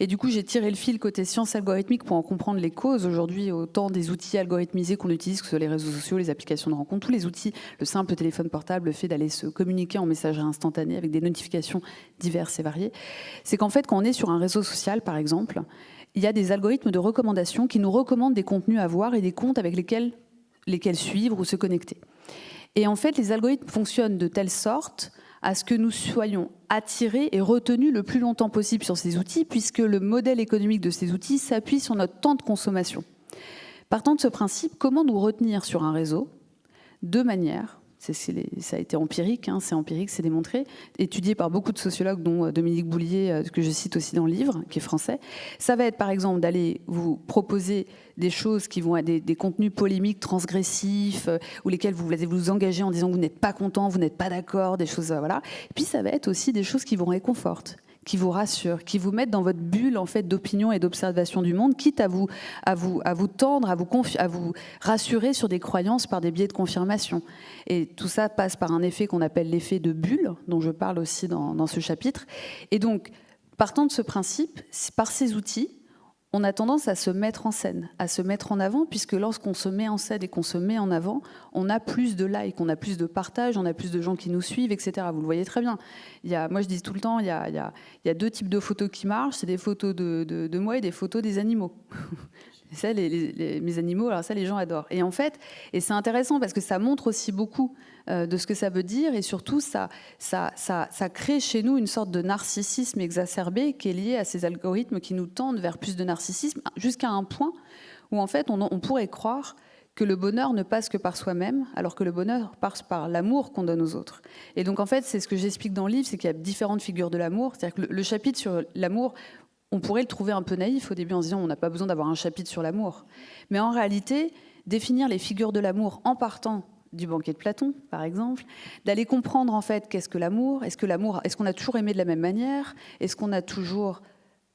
Et du coup, j'ai tiré le fil côté sciences algorithmiques pour en comprendre les causes. Aujourd'hui, autant des outils algorithmisés qu'on utilise, que ce soit les réseaux sociaux, les applications de rencontres, tous les outils, le simple téléphone portable, le fait d'aller se communiquer en messagerie instantanée avec des notifications diverses et variées, c'est qu'en fait, quand on est sur un réseau social, par exemple, il y a des algorithmes de recommandation qui nous recommandent des contenus à voir et des comptes avec lesquels suivre ou se connecter. Et en fait, les algorithmes fonctionnent de telle sorte à ce que nous soyons attirés et retenus le plus longtemps possible sur ces outils, puisque le modèle économique de ces outils s'appuie sur notre temps de consommation. Partant de ce principe, comment nous retenir sur un réseau? Deux manières. Ça a été empirique, c'est empirique, c'est démontré, étudié par beaucoup de sociologues, dont Dominique Boulier, que je cite aussi dans le livre, qui est français. Ça va être par exemple d'aller vous proposer des choses qui vont être des contenus polémiques, transgressifs, ou lesquels vous allez vous engager en disant que vous n'êtes pas content, vous n'êtes pas d'accord, des choses, voilà. Et puis ça va être aussi des choses qui vous réconfortent, qui vous rassurent, qui vous mettent dans votre bulle en fait d'opinion et d'observation du monde, quitte à vous tendre, à vous rassurer sur des croyances par des biais de confirmation. Et tout ça passe par un effet qu'on appelle l'effet de bulle, dont je parle aussi dans ce chapitre. Et donc, partant de ce principe, par ces outils, on a tendance à se mettre en scène, à se mettre en avant, puisque lorsqu'on se met en scène et qu'on se met en avant, on a plus de likes, on a plus de partages, on a plus de gens qui nous suivent, etc. Vous le voyez très bien. Moi, je dis tout le temps, il y a deux types de photos qui marchent, c'est des photos de moi et des photos des animaux. Ça, mes animaux, alors ça, les gens adorent. Et en fait, c'est intéressant parce que ça montre aussi beaucoup de ce que ça veut dire, et surtout, ça crée chez nous une sorte de narcissisme exacerbé qui est lié à ces algorithmes qui nous tendent vers plus de narcissisme, jusqu'à un point où, en fait, on pourrait croire que le bonheur ne passe que par soi-même, alors que le bonheur passe par l'amour qu'on donne aux autres. Et donc, en fait, c'est ce que j'explique dans le livre, c'est qu'il y a différentes figures de l'amour. C'est-à-dire que le chapitre sur l'amour, on pourrait le trouver un peu naïf au début en se disant on n'a pas besoin d'avoir un chapitre sur l'amour. Mais en réalité, définir les figures de l'amour en partant du banquet de Platon, par exemple, d'aller comprendre en fait qu'est-ce que l'amour, est-ce qu'on a toujours aimé de la même manière, est-ce qu'on a toujours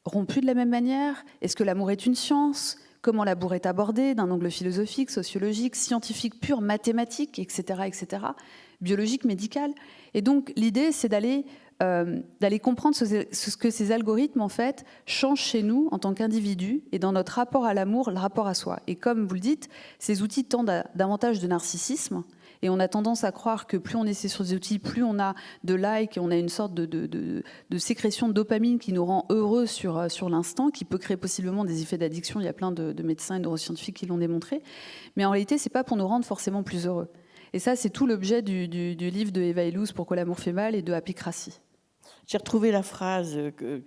rompu de la même manière, est-ce que l'amour est une science, comment l'amour est abordé d'un angle philosophique, sociologique, scientifique pur, mathématique, etc., biologique, médical. Et donc l'idée, c'est d'aller comprendre ce que ces algorithmes en fait changent chez nous en tant qu'individus et dans notre rapport à l'amour, le rapport à soi. Et comme vous le dites, ces outils tendent à davantage de narcissisme, et on a tendance à croire que plus on est sur des outils, plus on a de likes, et on a une sorte de sécrétion de dopamine qui nous rend heureux sur l'instant, qui peut créer possiblement des effets d'addiction. Il y a plein de médecins et de neuroscientifiques qui l'ont démontré. Mais en réalité, c'est pas pour nous rendre forcément plus heureux. Et ça, c'est tout l'objet du livre de Eva Illouz, Pourquoi l'amour fait mal, et de Apicratie. J'ai retrouvé la phrase que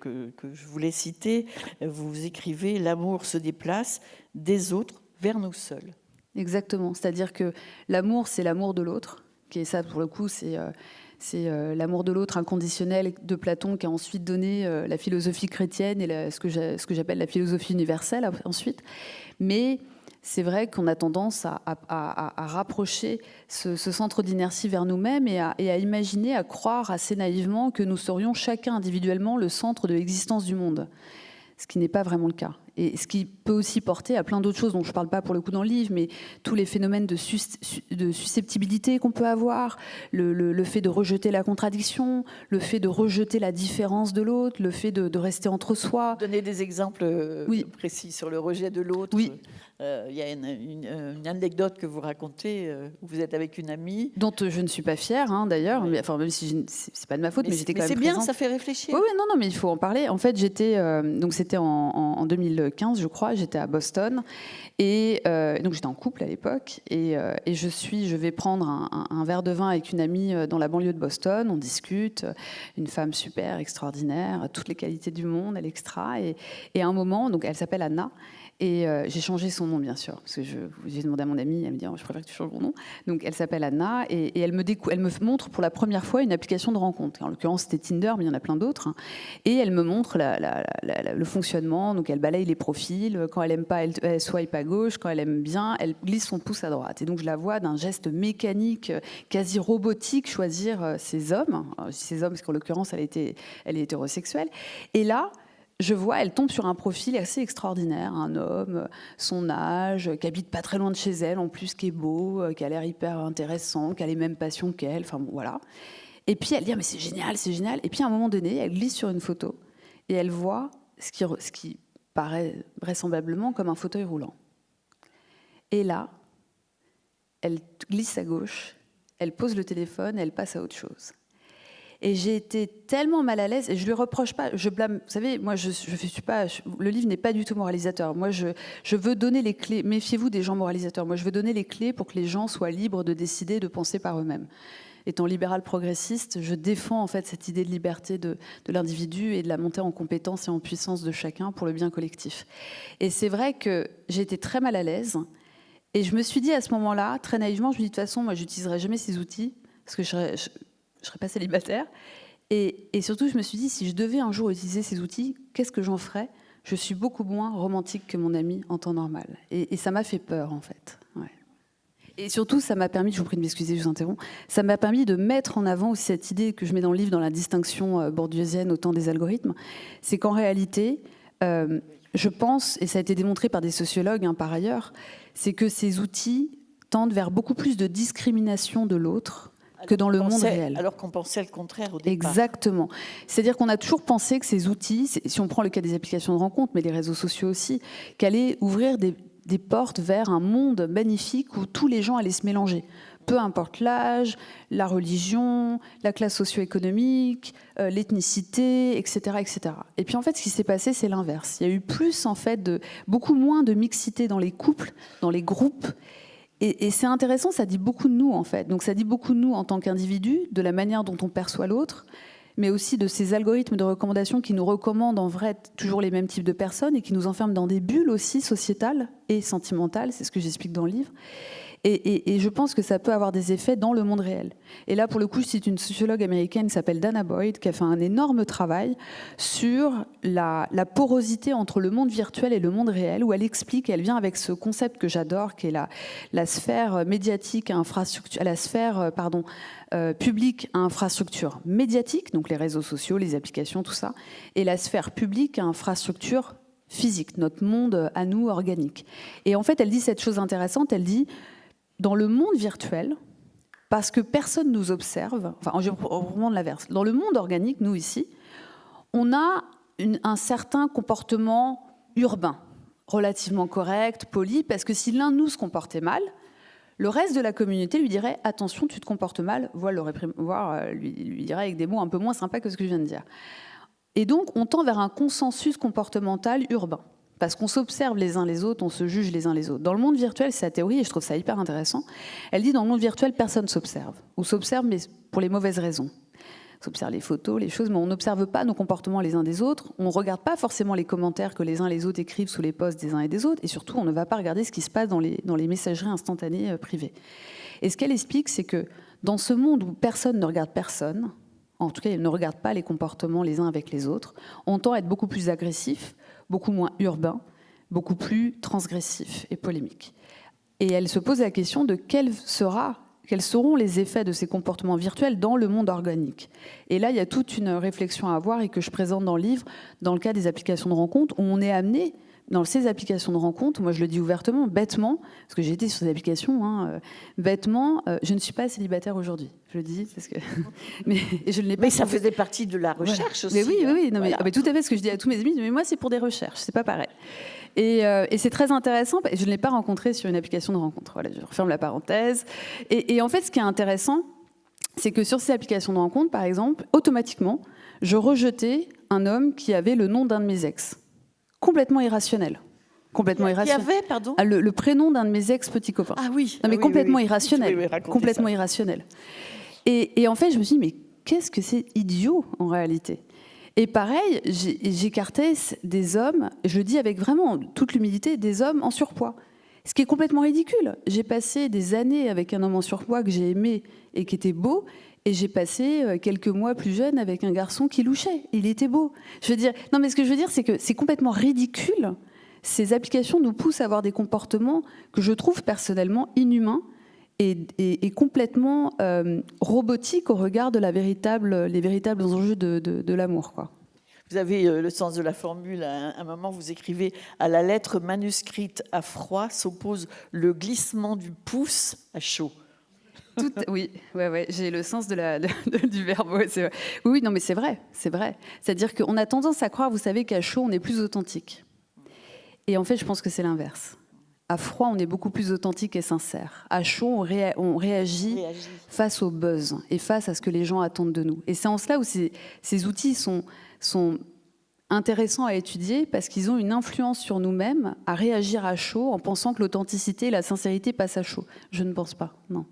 je voulais citer. Vous écrivez « L'amour se déplace des autres vers nous seuls ». Exactement. C'est-à-dire que l'amour, c'est l'amour de l'autre. Et ça, pour le coup, c'est l'amour de l'autre inconditionnel de Platon, qui a ensuite donné la philosophie chrétienne et ce que j'appelle la philosophie universelle ensuite. Mais c'est vrai qu'on a tendance à rapprocher ce centre d'inertie vers nous-mêmes et à imaginer, à croire assez naïvement que nous serions chacun individuellement le centre de l'existence du monde. Ce qui n'est pas vraiment le cas. Et ce qui peut aussi porter à plein d'autres choses dont je ne parle pas pour le coup dans le livre, mais tous les phénomènes de susceptibilité qu'on peut avoir, le fait de rejeter la contradiction, le fait de rejeter la différence de l'autre, le fait de rester entre soi. Donner des exemples précis sur le rejet de l'autre. Oui. Il y a une anecdote que vous racontez où vous êtes avec une amie. Dont je ne suis pas fière, d'ailleurs. Oui. Enfin, même si c'est pas de ma faute, mais j'étais quand même présente. C'est bien, ça fait réfléchir. Oui, non, mais il faut en parler. En fait, j'étais donc c'était en 2015, je crois. J'étais à Boston. Et donc, j'étais en couple à l'époque. Et je vais prendre un verre de vin avec une amie dans la banlieue de Boston. On discute. Une femme super, extraordinaire, toutes les qualités du monde, elle est extra. Et à un moment, donc, elle s'appelle Anna. Et j'ai changé son nom, bien sûr, parce que j'ai demandé à mon amie, elle me dit oh, je préfère que tu changes mon nom. Donc elle s'appelle Anna, et elle me montre pour la première fois une application de rencontre. En l'occurrence, c'était Tinder, mais il y en a plein d'autres. Et elle me montre le fonctionnement. Donc elle balaye les profils. Quand elle aime pas, elle swipe à gauche. Quand elle aime bien, elle glisse son pouce à droite. Et donc je la vois d'un geste mécanique, quasi robotique, choisir ses hommes. Ses hommes, parce qu'en l'occurrence, elle est hétérosexuelle. Et là, je vois, elle tombe sur un profil assez extraordinaire, un homme, son âge, qui habite pas très loin de chez elle, en plus, qui est beau, qui a l'air hyper intéressant, qui a les mêmes passions qu'elle, enfin bon, voilà. Et puis elle dit, mais c'est génial, c'est génial. Et puis à un moment donné, elle glisse sur une photo et elle voit ce qui paraît vraisemblablement comme un fauteuil roulant. Et là, elle glisse à gauche, elle pose le téléphone et elle passe à autre chose. Et j'ai été tellement mal à l'aise, et je lui reproche pas, je blâme. Vous savez, moi, le livre n'est pas du tout moralisateur. Moi, je veux donner les clés. Méfiez-vous des gens moralisateurs. Moi, je veux donner les clés pour que les gens soient libres de décider, de penser par eux-mêmes. Étant libéral progressiste, je défends en fait cette idée de liberté de l'individu et de la montée en compétence et en puissance de chacun pour le bien collectif. Et c'est vrai que j'ai été très mal à l'aise, et je me suis dit à ce moment-là, très naïvement, je me dis de toute façon, moi, j'utiliserai jamais ces outils parce que je serais pas célibataire. Et surtout, je me suis dit, si je devais un jour utiliser ces outils, qu'est-ce que j'en ferais ? Je suis beaucoup moins romantique que mon ami en temps normal. Et ça m'a fait peur, en fait. Ouais. Et surtout, ça m'a permis, je vous prie de m'excuser, je vous interromps, ça m'a permis de mettre en avant aussi cette idée que je mets dans le livre, dans la distinction bourdieusienne au temps des algorithmes, c'est qu'en réalité, je pense, et ça a été démontré par des sociologues par ailleurs, c'est que ces outils tendent vers beaucoup plus de discrimination de l'autre que dans le monde réel. Alors qu'on pensait le contraire au départ. Exactement. C'est-à-dire qu'on a toujours pensé que ces outils, si on prend le cas des applications de rencontre, mais les réseaux sociaux aussi, qu'allaient ouvrir des portes vers un monde magnifique où tous les gens allaient se mélanger. Peu importe l'âge, la religion, la classe socio-économique, l'ethnicité, etc., etc. Et puis en fait, ce qui s'est passé, c'est l'inverse. Il y a eu beaucoup moins de mixité dans les couples, dans les groupes. Et c'est intéressant, ça dit beaucoup de nous, en fait. Donc ça dit beaucoup de nous en tant qu'individus, de la manière dont on perçoit l'autre, mais aussi de ces algorithmes de recommandation qui nous recommandent en vrai toujours les mêmes types de personnes et qui nous enferment dans des bulles aussi sociétales et sentimentales, c'est ce que j'explique dans le livre. Et je pense que ça peut avoir des effets dans le monde réel. Et là, pour le coup, c'est une sociologue américaine qui s'appelle Dana Boyd qui a fait un énorme travail sur la porosité entre le monde virtuel et le monde réel, où elle explique, elle vient avec ce concept que j'adore, qui est la sphère médiatique à infrastructure, la sphère publique à infrastructure médiatique, donc les réseaux sociaux, les applications, tout ça, et la sphère publique à infrastructure physique, notre monde à nous organique. Et en fait, elle dit cette chose intéressante, elle dit dans le monde virtuel, parce que personne nous observe, enfin, je reprends de l'inverse, dans le monde organique, nous ici, on a un certain comportement urbain, relativement correct, poli, parce que si l'un de nous se comportait mal, le reste de la communauté lui dirait « attention, tu te comportes mal », voire lui dirait avec des mots un peu moins sympas que ce que je viens de dire. Et donc, on tend vers un consensus comportemental urbain. Parce qu'on s'observe les uns les autres, on se juge les uns les autres. Dans le monde virtuel, c'est sa théorie, et je trouve ça hyper intéressant. Elle dit, dans le monde virtuel, personne ne s'observe. Ou s'observe, mais pour les mauvaises raisons. On s'observe les photos, les choses, mais on n'observe pas nos comportements les uns des autres. On ne regarde pas forcément les commentaires que les uns les autres écrivent sous les posts des uns et des autres. Et surtout, on ne va pas regarder ce qui se passe dans les messageries instantanées privées. Et ce qu'elle explique, c'est que dans ce monde où personne ne regarde personne, en tout cas, ils ne regardent pas les comportements les uns avec les autres, on tend à être beaucoup plus agressif, beaucoup moins urbain, beaucoup plus transgressif et polémique. Et elle se pose la question de quels seront les effets de ces comportements virtuels dans le monde organique. Et là, il y a toute une réflexion à avoir et que je présente dans le livre, dans le cas des applications de rencontre, où on est amené, dans ces applications de rencontre, moi je le dis ouvertement, bêtement, parce que j'ai été sur ces applications, bêtement, je ne suis pas célibataire aujourd'hui. Je le dis parce que... mais je ne l'ai pas. Mais ça faisait partie de la recherche aussi. Mais oui, non, voilà. mais tout à fait ce que je dis à tous mes amis, mais moi c'est pour des recherches, c'est pas pareil. Et c'est très intéressant, je ne l'ai pas rencontré sur une application de rencontre. Voilà, je referme la parenthèse. Et en fait, ce qui est intéressant, c'est que sur ces applications de rencontre, par exemple, automatiquement, je rejetais un homme qui avait le nom d'un de mes ex. Complètement irrationnel. Complètement Qui irrationnel. avait, pardon? Le prénom d'un de mes ex-petits copains. Ah oui. Non, mais Ah oui, complètement oui, oui. irrationnel. Oui, oui, racontez Complètement ça. irrationnel. Et en fait, je me suis dit, mais qu'est-ce que c'est idiot en réalité? Et pareil, j'écartais des hommes, je le dis avec vraiment toute l'humilité, des hommes en surpoids. Ce qui est complètement ridicule. J'ai passé des années avec un homme en surpoids que j'ai aimé et qui était beau, et j'ai passé quelques mois plus jeune avec un garçon qui louchait. Il était beau. Je veux dire, non, mais ce que je veux dire, c'est que c'est complètement ridicule. Ces applications nous poussent à avoir des comportements que je trouve personnellement inhumains et complètement robotiques au regard de les véritables enjeux de l'amour, quoi. Vous avez le sens de la formule. À un moment, vous écrivez « À la lettre manuscrite à froid s'oppose le glissement du pouce à chaud ». Oui, ouais, j'ai le sens du verbe. Ouais, c'est vrai. Oui, non, mais c'est vrai. C'est-à-dire qu'on a tendance à croire, vous savez, qu'à chaud, on est plus authentique. Et en fait, je pense que c'est l'inverse. À froid, on est beaucoup plus authentique et sincère. À chaud, on réagit face au buzz et face à ce que les gens attendent de nous. Et c'est en cela où ces outils sont intéressants à étudier parce qu'ils ont une influence sur nous-mêmes à réagir à chaud en pensant que l'authenticité et la sincérité passent à chaud. Je ne pense pas, non.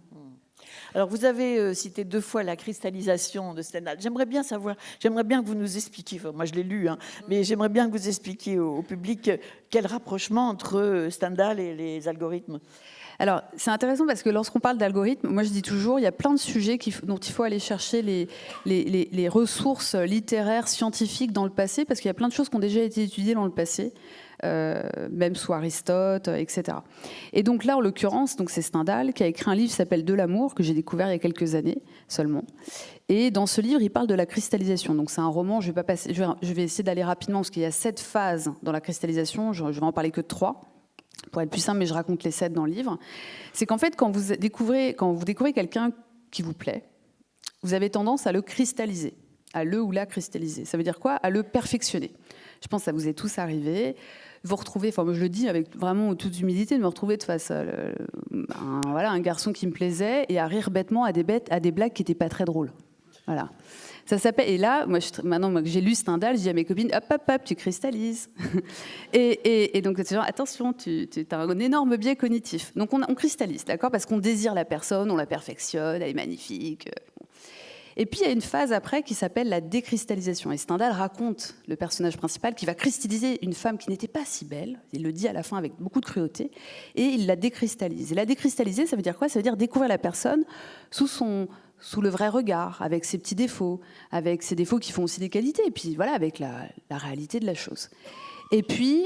Alors, vous avez cité 2 fois la cristallisation de Stendhal. J'aimerais bien que vous nous expliquiez, enfin, moi je l'ai lu, hein, mais j'aimerais bien que vous expliquiez au public quel rapprochement entre Stendhal et les algorithmes. Alors, c'est intéressant parce que lorsqu'on parle d'algorithmes, moi je dis toujours, il y a plein de sujets dont il faut aller chercher les ressources littéraires, scientifiques dans le passé, parce qu'il y a plein de choses qui ont déjà été étudiées dans le passé, même sous Aristote, etc. Et donc là, en l'occurrence, c'est Stendhal qui a écrit un livre qui s'appelle De l'amour, que j'ai découvert il y a quelques années seulement. Et dans ce livre, il parle de la cristallisation. Donc c'est un roman, je vais essayer d'aller rapidement, parce qu'il y a 7 phases dans la cristallisation, je vais en parler que de 3. Pour être plus simple, mais je raconte les 7 dans le livre. C'est qu'en fait, quand vous découvrez quelqu'un qui vous plaît, vous avez tendance à le cristalliser, à le ou la cristalliser. Ça veut dire quoi? À le perfectionner. Je pense que ça vous est tous arrivé. Vous retrouvez, enfin moi je le dis avec vraiment toute humilité, de me retrouver face à un garçon qui me plaisait et à rire bêtement à des blagues qui n'étaient pas très drôles. Voilà. Ça s'appelle, et là, maintenant que j'ai lu Stendhal, je dis à mes copines, hop, tu cristallises. et donc, c'est genre, attention, tu as un énorme biais cognitif. Donc, on cristallise, d'accord? Parce qu'on désire la personne, on la perfectionne, elle est magnifique. Et puis, il y a une phase après qui s'appelle la décristallisation. Et Stendhal raconte le personnage principal qui va cristalliser une femme qui n'était pas si belle. Il le dit à la fin avec beaucoup de cruauté. Et il la décristallise. Et la décristalliser, ça veut dire quoi? Ça veut dire découvrir la personne sous le vrai regard, avec ses petits défauts, avec ses défauts qui font aussi des qualités, et puis voilà, avec la réalité de la chose. Et puis,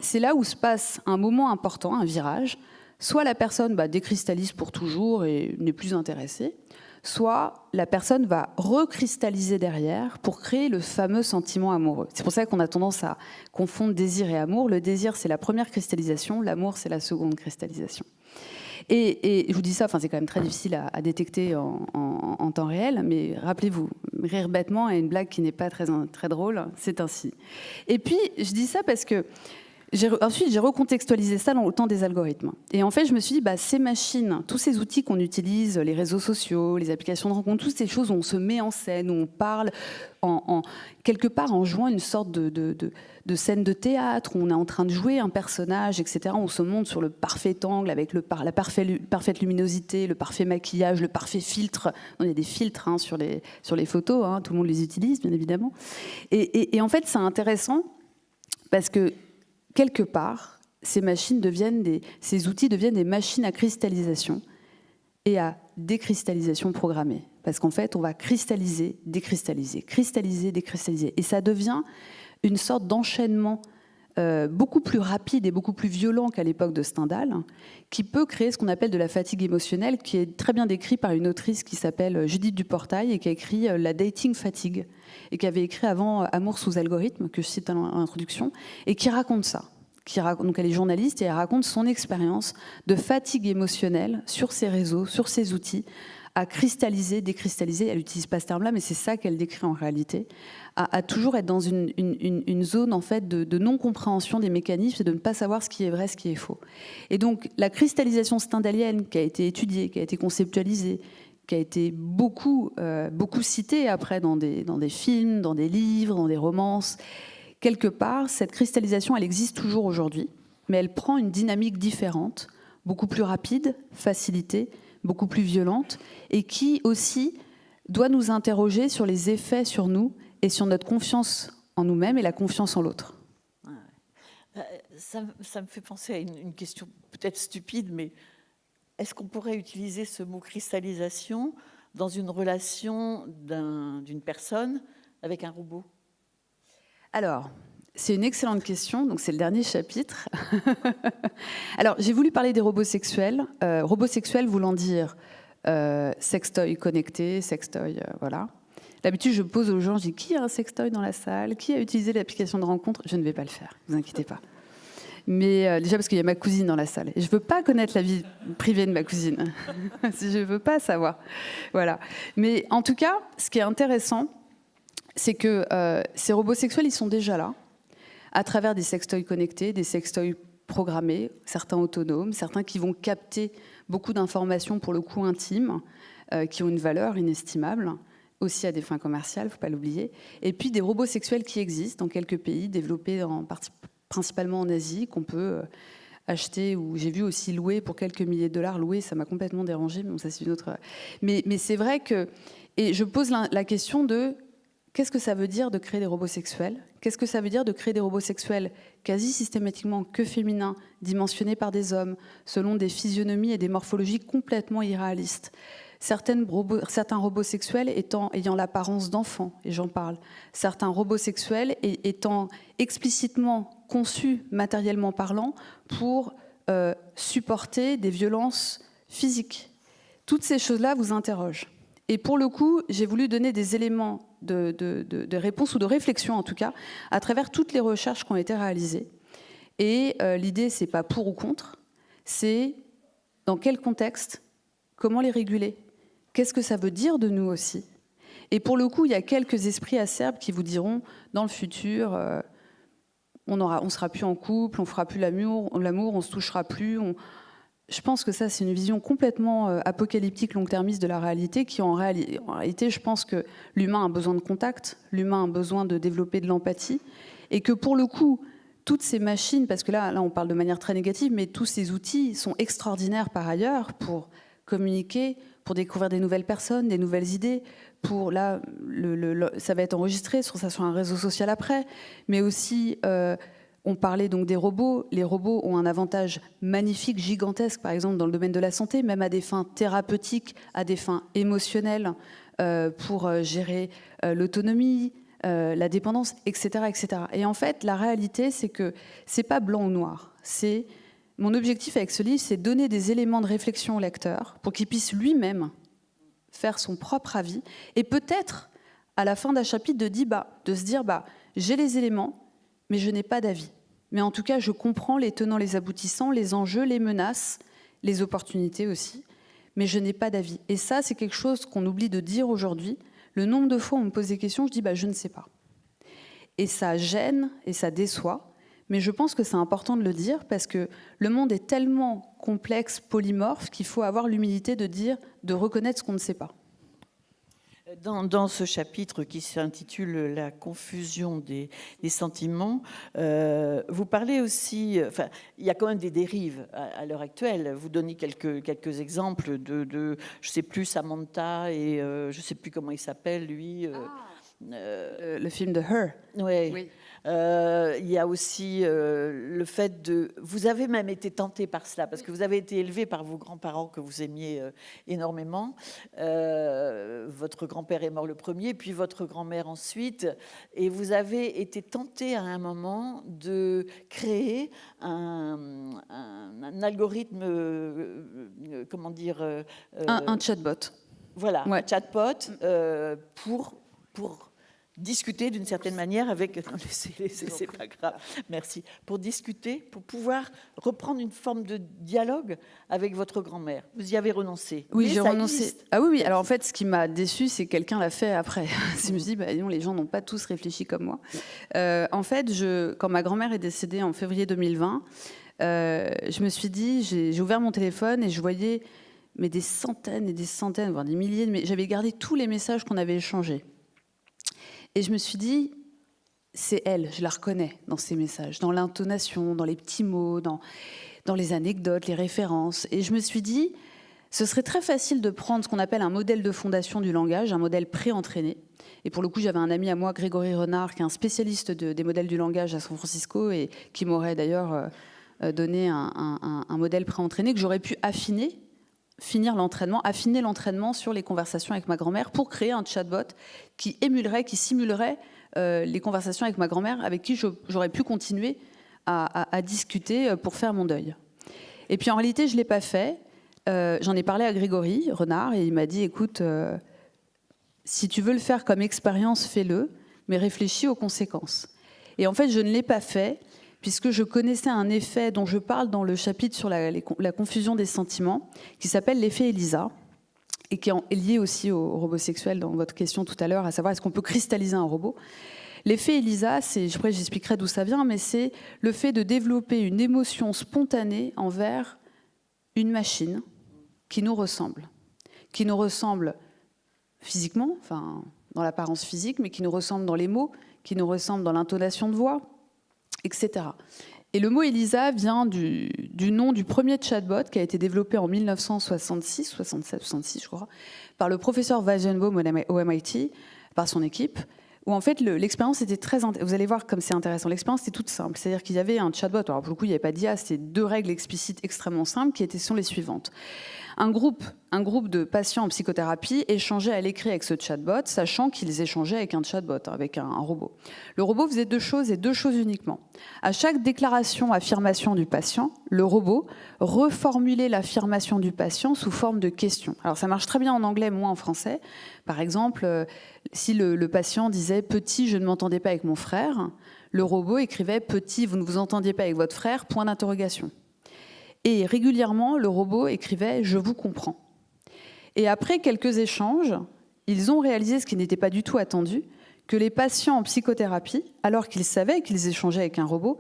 c'est là où se passe un moment important, un virage. Soit la personne décristallise pour toujours et n'est plus intéressée, soit la personne va recristalliser derrière pour créer le fameux sentiment amoureux. C'est pour ça qu'on a tendance à confondre désir et amour. Le désir, c'est la première cristallisation, l'amour, c'est la seconde cristallisation. Et je vous dis ça, c'est quand même très difficile à détecter en temps réel, mais rappelez-vous, rire bêtement et une blague qui n'est pas très, très drôle, c'est ainsi. Et puis, je dis ça parce que ensuite, j'ai recontextualisé ça dans le temps des algorithmes. Et en fait, je me suis dit, ces machines, tous ces outils qu'on utilise, les réseaux sociaux, les applications de rencontres, toutes ces choses où on se met en scène, où on parle quelque part en jouant une sorte de scène de théâtre, où on est en train de jouer un personnage, etc. On se montre sur le parfait angle, avec la parfaite luminosité, le parfait maquillage, le parfait filtre. Il y a des filtres sur les photos, tout le monde les utilise, bien évidemment. Et en fait, c'est intéressant parce que quelque part, ces outils deviennent des machines à cristallisation et à décristallisation programmée. Parce qu'en fait, on va cristalliser, décristalliser, cristalliser, décristalliser. Et ça devient une sorte d'enchaînement beaucoup plus rapide et beaucoup plus violent qu'à l'époque de Stendhal, qui peut créer ce qu'on appelle de la fatigue émotionnelle, qui est très bien décrit par une autrice qui s'appelle Judith Duportail et qui a écrit La dating fatigue, et qui avait écrit avant Amour sous algorithme, que je cite en introduction, et qui raconte ça. Donc elle est journaliste et elle raconte son expérience de fatigue émotionnelle sur ces réseaux, sur ces outils, à cristalliser, décristalliser. Elle n'utilise pas ce terme-là, mais c'est ça qu'elle décrit en réalité. À toujours être dans une zone en fait de non-compréhension des mécanismes et de ne pas savoir ce qui est vrai, ce qui est faux. Et donc la cristallisation stendhalienne qui a été étudiée, qui a été conceptualisée, qui a été beaucoup citée après dans des films, dans des livres, dans des romances. Quelque part, cette cristallisation, elle existe toujours aujourd'hui. mais elle prend une dynamique différente, beaucoup plus rapide, facilitée, beaucoup plus violente, et qui aussi doit nous interroger sur les effets sur nous et sur notre confiance en nous-mêmes et la confiance en l'autre. Ça me fait penser à une question peut-être stupide, mais est-ce qu'on pourrait utiliser ce mot cristallisation dans une relation d'une personne avec un robot? Alors, c'est une excellente question, donc c'est le dernier chapitre. Alors, j'ai voulu parler des robots sexuels. Robots sexuels voulant dire sextoy connecté, sextoy, voilà. D'habitude, je pose aux gens, je dis, qui a un sextoy dans la salle? Qui a utilisé l'application de rencontre? Je ne vais pas le faire, ne vous inquiétez pas. Mais déjà parce qu'il y a ma cousine dans la salle. Et je ne veux pas connaître la vie privée de ma cousine. Je ne veux pas savoir. Voilà. Mais en tout cas, ce qui est intéressant, c'est que ces robots sexuels, ils sont déjà là, à travers des sextoys connectés, des sextoys programmés, certains autonomes, certains qui vont capter beaucoup d'informations, pour le coup intimes, qui ont une valeur inestimable, aussi à des fins commerciales, il ne faut pas l'oublier. Et puis des robots sexuels qui existent dans quelques pays, développés principalement en Asie, qu'on peut acheter, ou j'ai vu aussi louer pour quelques milliers de dollars. Louer, ça m'a complètement dérangé, mais bon, ça c'est une autre... Mais c'est vrai que... Et je pose la question de... Qu'est-ce que ça veut dire de créer des robots sexuels? Qu'est-ce que ça veut dire de créer des robots sexuels quasi systématiquement que féminins, dimensionnés par des hommes, selon des physionomies et des morphologies complètement irréalistes? Certains robots sexuels ayant l'apparence d'enfants, et j'en parle. Certains robots sexuels étant explicitement conçus, matériellement parlant, pour supporter des violences physiques. Toutes ces choses-là vous interrogent. Et pour le coup, j'ai voulu donner des éléments de réponse, ou de réflexion en tout cas, à travers toutes les recherches qui ont été réalisées. Et l'idée, c'est pas pour ou contre, c'est dans quel contexte, comment les réguler, qu'est-ce que ça veut dire de nous aussi. Et pour le coup, il y a quelques esprits acerbes qui vous diront, dans le futur, on sera plus en couple, on fera plus l'amour, on se touchera plus. Je pense que ça, c'est une vision complètement apocalyptique, long-termiste de la réalité, qui en réalité, je pense que l'humain a besoin de contact, l'humain a besoin de développer de l'empathie, et que pour le coup, toutes ces machines, parce que là on parle de manière très négative, mais tous ces outils sont extraordinaires par ailleurs pour communiquer, pour découvrir des nouvelles personnes, des nouvelles idées, pour là, ça va être enregistré sur un réseau social après, mais aussi... on parlait donc des robots. Les robots ont un avantage magnifique, gigantesque, par exemple dans le domaine de la santé, même à des fins thérapeutiques, à des fins émotionnelles, pour gérer l'autonomie, la dépendance, etc., etc. Et en fait, la réalité, c'est que c'est pas blanc ou noir. Mon objectif avec ce livre, c'est donner des éléments de réflexion au lecteur pour qu'il puisse lui-même faire son propre avis, et peut-être à la fin d'un chapitre de se dire j'ai les éléments, mais je n'ai pas d'avis. Mais en tout cas, je comprends les tenants, les aboutissants, les enjeux, les menaces, les opportunités aussi, mais je n'ai pas d'avis. Et ça, c'est quelque chose qu'on oublie de dire aujourd'hui. Le nombre de fois où on me pose des questions, je dis je ne sais pas. Et ça gêne et ça déçoit, mais je pense que c'est important de le dire parce que le monde est tellement complexe, polymorphe, qu'il faut avoir l'humilité de reconnaître ce qu'on ne sait pas. Dans ce chapitre qui s'intitule « La confusion des sentiments », vous parlez aussi... Enfin, il y a quand même des dérives à l'heure actuelle. Vous donnez quelques exemples de je ne sais plus, Samantha et je ne sais plus comment il s'appelle, lui. Le film de Her. Ouais. Oui. Il y a aussi le fait de... Vous avez même été tenté par cela, parce que vous avez été élevé par vos grands-parents que vous aimiez énormément. Votre grand-père est mort le premier, puis votre grand-mère ensuite. Et vous avez été tenté à un moment de créer un algorithme, comment dire... un chatbot. Voilà, Ouais. un chatbot pour discuter d'une certaine manière avec... Non, c'est pas grave, merci. Pour discuter, pour pouvoir reprendre une forme de dialogue avec votre grand-mère. Vous y avez renoncé. Oui, mais j'ai ça renoncé. existe. Ah oui. Alors en fait, ce qui m'a déçue, c'est que quelqu'un l'a fait après. Je me suis dit, non, les gens n'ont pas tous réfléchi comme moi. En fait, quand ma grand-mère est décédée en février 2020, je me suis dit, j'ai ouvert mon téléphone et je voyais des centaines et des centaines, voire des milliers, mais j'avais gardé tous les messages qu'on avait échangés. Et je me suis dit, c'est elle, je la reconnais dans ces messages, dans l'intonation, dans les petits mots, dans les anecdotes, les références. Et je me suis dit, ce serait très facile de prendre ce qu'on appelle un modèle de fondation du langage, un modèle pré-entraîné. Et pour le coup, j'avais un ami à moi, Grégory Renard, qui est un spécialiste des modèles du langage à San Francisco et qui m'aurait d'ailleurs donné un modèle pré-entraîné que j'aurais pu affiner l'entraînement sur les conversations avec ma grand-mère pour créer un chatbot qui simulerait les conversations avec ma grand-mère, avec qui j'aurais pu continuer à discuter pour faire mon deuil. Et puis en réalité, je ne l'ai pas fait. J'en ai parlé à Grégory Renard et il m'a dit, écoute, si tu veux le faire comme expérience, fais-le, mais réfléchis aux conséquences. Et en fait, je ne l'ai pas fait, puisque je connaissais un effet dont je parle dans le chapitre sur la confusion des sentiments, qui s'appelle l'effet ELISA, et qui est lié aussi au robot sexuel dans votre question tout à l'heure, à savoir est-ce qu'on peut cristalliser un robot. L'effet ELISA, après j'expliquerai d'où ça vient, mais c'est le fait de développer une émotion spontanée envers une machine qui nous ressemble physiquement, enfin dans l'apparence physique, mais qui nous ressemble dans les mots, qui nous ressemble dans l'intonation de voix, etc. Et le mot ELISA vient du nom du premier chatbot qui a été développé en 1967, 66 je crois, par le professeur Weizenbaum au MIT, par son équipe, où en fait l'expérience était vous allez voir comme c'est intéressant, l'expérience était toute simple, c'est-à-dire qu'il y avait un chatbot, alors pour le coup il n'y avait pas d'IA, c'était 2 règles explicites extrêmement simples sont les suivantes. Un groupe de patients en psychothérapie échangeait à l'écrit avec ce chatbot, sachant qu'ils échangeaient avec un chatbot, avec un robot. Le robot faisait 2 choses et 2 choses uniquement. À chaque déclaration, affirmation du patient, le robot reformulait l'affirmation du patient sous forme de question. Alors ça marche très bien en anglais, moins en français. Par exemple, si le patient disait « Petit, je ne m'entendais pas avec mon frère », le robot écrivait « Petit, vous ne vous entendiez pas avec votre frère », point d'interrogation. Et régulièrement, le robot écrivait « Je vous comprends ». Et après quelques échanges, ils ont réalisé, ce qui n'était pas du tout attendu, que les patients en psychothérapie, alors qu'ils savaient qu'ils échangeaient avec un robot,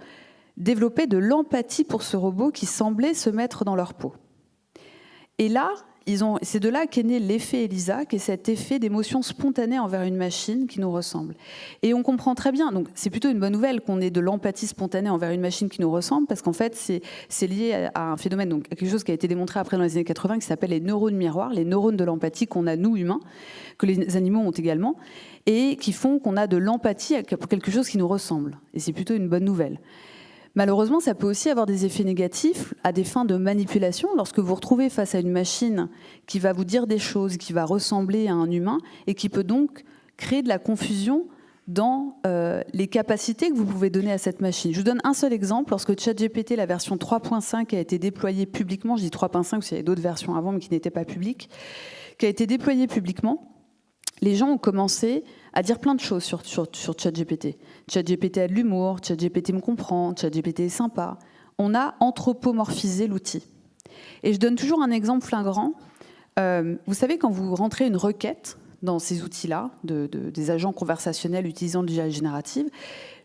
développaient de l'empathie pour ce robot qui semblait se mettre dans leur peau. Et là, c'est de là qu'est né l'effet ELISA, qui est cet effet d'émotion spontanée envers une machine qui nous ressemble. Et on comprend très bien, donc c'est plutôt une bonne nouvelle qu'on ait de l'empathie spontanée envers une machine qui nous ressemble, parce qu'en fait c'est lié à un phénomène, donc à quelque chose qui a été démontré après dans les années 80, qui s'appelle les neurones miroirs, les neurones de l'empathie qu'on a nous humains, que les animaux ont également, et qui font qu'on a de l'empathie pour quelque chose qui nous ressemble. Et c'est plutôt une bonne nouvelle. Malheureusement, ça peut aussi avoir des effets négatifs à des fins de manipulation. Lorsque vous vous retrouvez face à une machine qui va vous dire des choses, qui va ressembler à un humain et qui peut donc créer de la confusion dans les capacités que vous pouvez donner à cette machine. Je vous donne un seul exemple. Lorsque ChatGPT, la version 3.5, a été déployée publiquement, je dis 3.5 parce qu'il y avait d'autres versions avant mais qui n'étaient pas publiques, qui a été déployée publiquement, les gens ont commencé à dire plein de choses sur ChatGPT. ChatGPT a de l'humour, ChatGPT me comprend, ChatGPT est sympa. On a anthropomorphisé l'outil. Et je donne toujours un exemple flagrant. Vous savez, quand vous rentrez une requête dans ces outils-là, des agents conversationnels utilisant l'IA générative,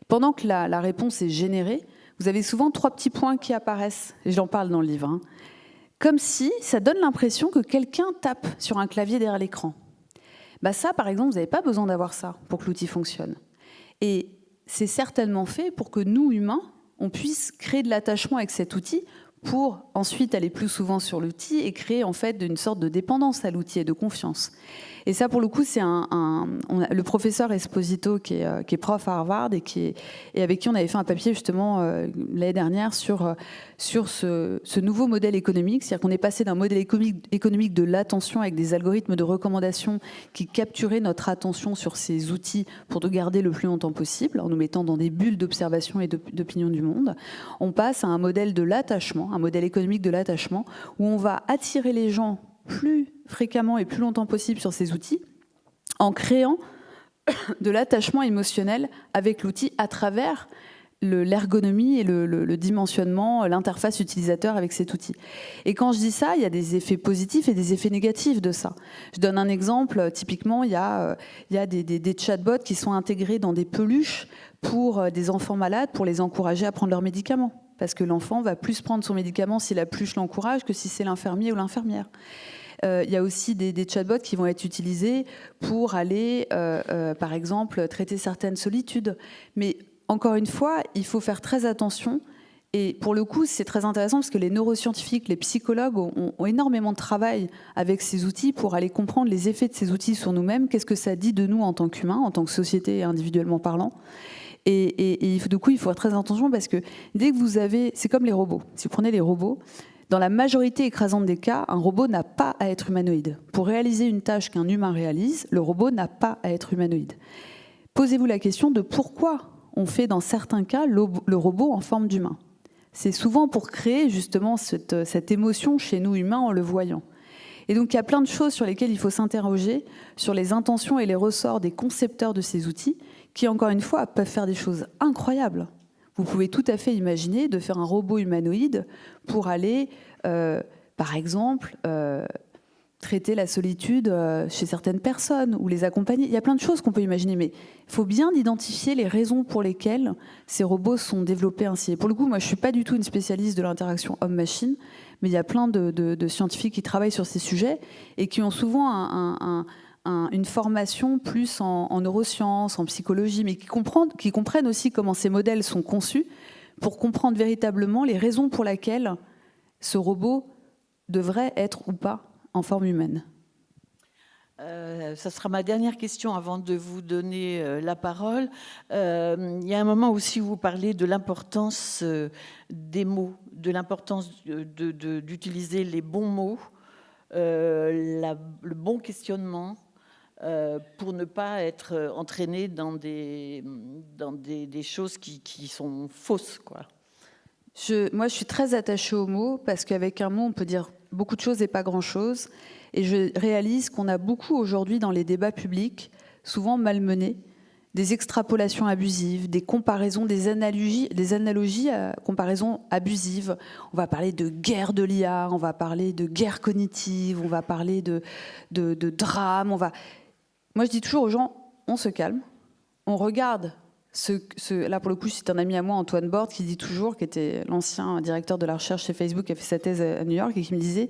pendant que la réponse est générée, vous avez souvent 3 petits points qui apparaissent. Et j'en parle dans le livre. Hein. Comme si ça donne l'impression que quelqu'un tape sur un clavier derrière l'écran. Bah ça, par exemple, vous n'avez pas besoin d'avoir ça pour que l'outil fonctionne. Et c'est certainement fait pour que nous, humains, on puisse créer de l'attachement avec cet outil pour ensuite aller plus souvent sur l'outil et créer en fait une sorte de dépendance à l'outil et de confiance. Et ça, pour le coup, c'est le professeur Esposito qui est prof à Harvard et avec qui on avait fait un papier justement l'année dernière sur ce nouveau modèle économique. C'est-à-dire qu'on est passé d'un modèle économique de l'attention avec des algorithmes de recommandation qui capturaient notre attention sur ces outils pour nous garder le plus longtemps possible, en nous mettant dans des bulles d'observation et d'opinion du monde. On passe à un modèle de l'attachement, un modèle économique de l'attachement, où on va attirer les gens plus fréquemment et plus longtemps possible sur ces outils, en créant de l'attachement émotionnel avec l'outil à travers l'ergonomie et le dimensionnement, l'interface utilisateur avec cet outil. Et quand je dis ça, il y a des effets positifs et des effets négatifs de ça. Je donne un exemple, typiquement, il y a des chatbots qui sont intégrés dans des peluches pour des enfants malades, pour les encourager à prendre leurs médicaments. Parce que l'enfant va plus prendre son médicament si la peluche l'encourage que si c'est l'infirmier ou l'infirmière. Il y a aussi des chatbots qui vont être utilisés pour aller, par exemple, traiter certaines solitudes. Mais encore une fois, il faut faire très attention. Et pour le coup, c'est très intéressant parce que les neuroscientifiques, les psychologues ont énormément de travail avec ces outils pour aller comprendre les effets de ces outils sur nous-mêmes. Qu'est-ce que ça dit de nous en tant qu'humains, en tant que société et individuellement parlant. Et du coup, il faut faire très attention parce que dès que vous avez... C'est comme les robots. Si vous prenez les robots, dans la majorité écrasante des cas, un robot n'a pas à être humanoïde. Pour réaliser une tâche qu'un humain réalise, le robot n'a pas à être humanoïde. Posez-vous la question de pourquoi on fait dans certains cas le robot en forme d'humain. C'est souvent pour créer justement cette émotion chez nous humains en le voyant. Et donc il y a plein de choses sur lesquelles il faut s'interroger, sur les intentions et les ressorts des concepteurs de ces outils, qui encore une fois peuvent faire des choses incroyables. Vous pouvez tout à fait imaginer de faire un robot humanoïde pour aller, par exemple, traiter la solitude chez certaines personnes ou les accompagner. Il y a plein de choses qu'on peut imaginer, mais il faut bien identifier les raisons pour lesquelles ces robots sont développés ainsi. Et pour le coup, moi, je ne suis pas du tout une spécialiste de l'interaction homme-machine, mais il y a plein de scientifiques qui travaillent sur ces sujets et qui ont souvent une formation plus en neurosciences, en psychologie, mais qui comprennent aussi comment ces modèles sont conçus pour comprendre véritablement les raisons pour lesquelles ce robot devrait être ou pas en forme humaine. Ça sera ma dernière question avant de vous donner la parole. Il y a un moment aussi où vous parlez de l'importance des mots, de l'importance d'utiliser les bons mots, le bon questionnement, pour ne pas être entraîné dans des choses qui sont fausses, quoi. Moi, je suis très attachée aux mots parce qu'avec un mot, on peut dire beaucoup de choses et pas grand-chose. Et je réalise qu'on a beaucoup aujourd'hui dans les débats publics, souvent malmenés, des extrapolations abusives, des comparaisons, des analogies à comparaisons abusives. On va parler de guerre de l'IA, on va parler de guerre cognitive, on va parler de drame. Moi, je dis toujours aux gens, on se calme, on regarde. Là, pour le coup, c'est un ami à moi, Antoine Borde, qui dit toujours, qui était l'ancien directeur de la recherche chez Facebook, qui a fait sa thèse à New York, et qui me disait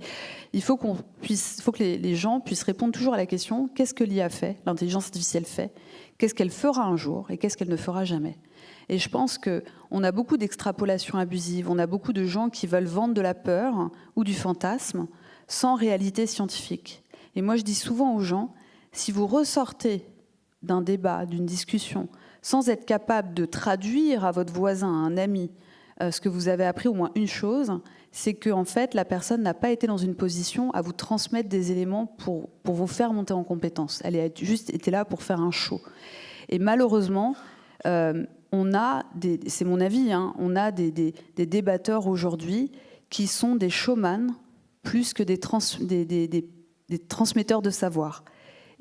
il faut que les gens puissent répondre toujours à la question qu'est-ce que l'IA fait, l'intelligence artificielle fait, qu'est-ce qu'elle fera un jour et qu'est-ce qu'elle ne fera jamais. Et je pense qu'on a beaucoup d'extrapolations abusives, on a beaucoup de gens qui veulent vendre de la peur ou du fantasme sans réalité scientifique. Et moi, je dis souvent aux gens si vous ressortez d'un débat, d'une discussion, sans être capable de traduire à votre voisin, à un ami, ce que vous avez appris, au moins une chose, c'est que en fait, la personne n'a pas été dans une position à vous transmettre des éléments pour vous faire monter en compétence. Elle a juste été là pour faire un show. Et malheureusement, on a, c'est mon avis, hein, on a des débatteurs aujourd'hui qui sont des showman plus que des transmetteurs de savoir.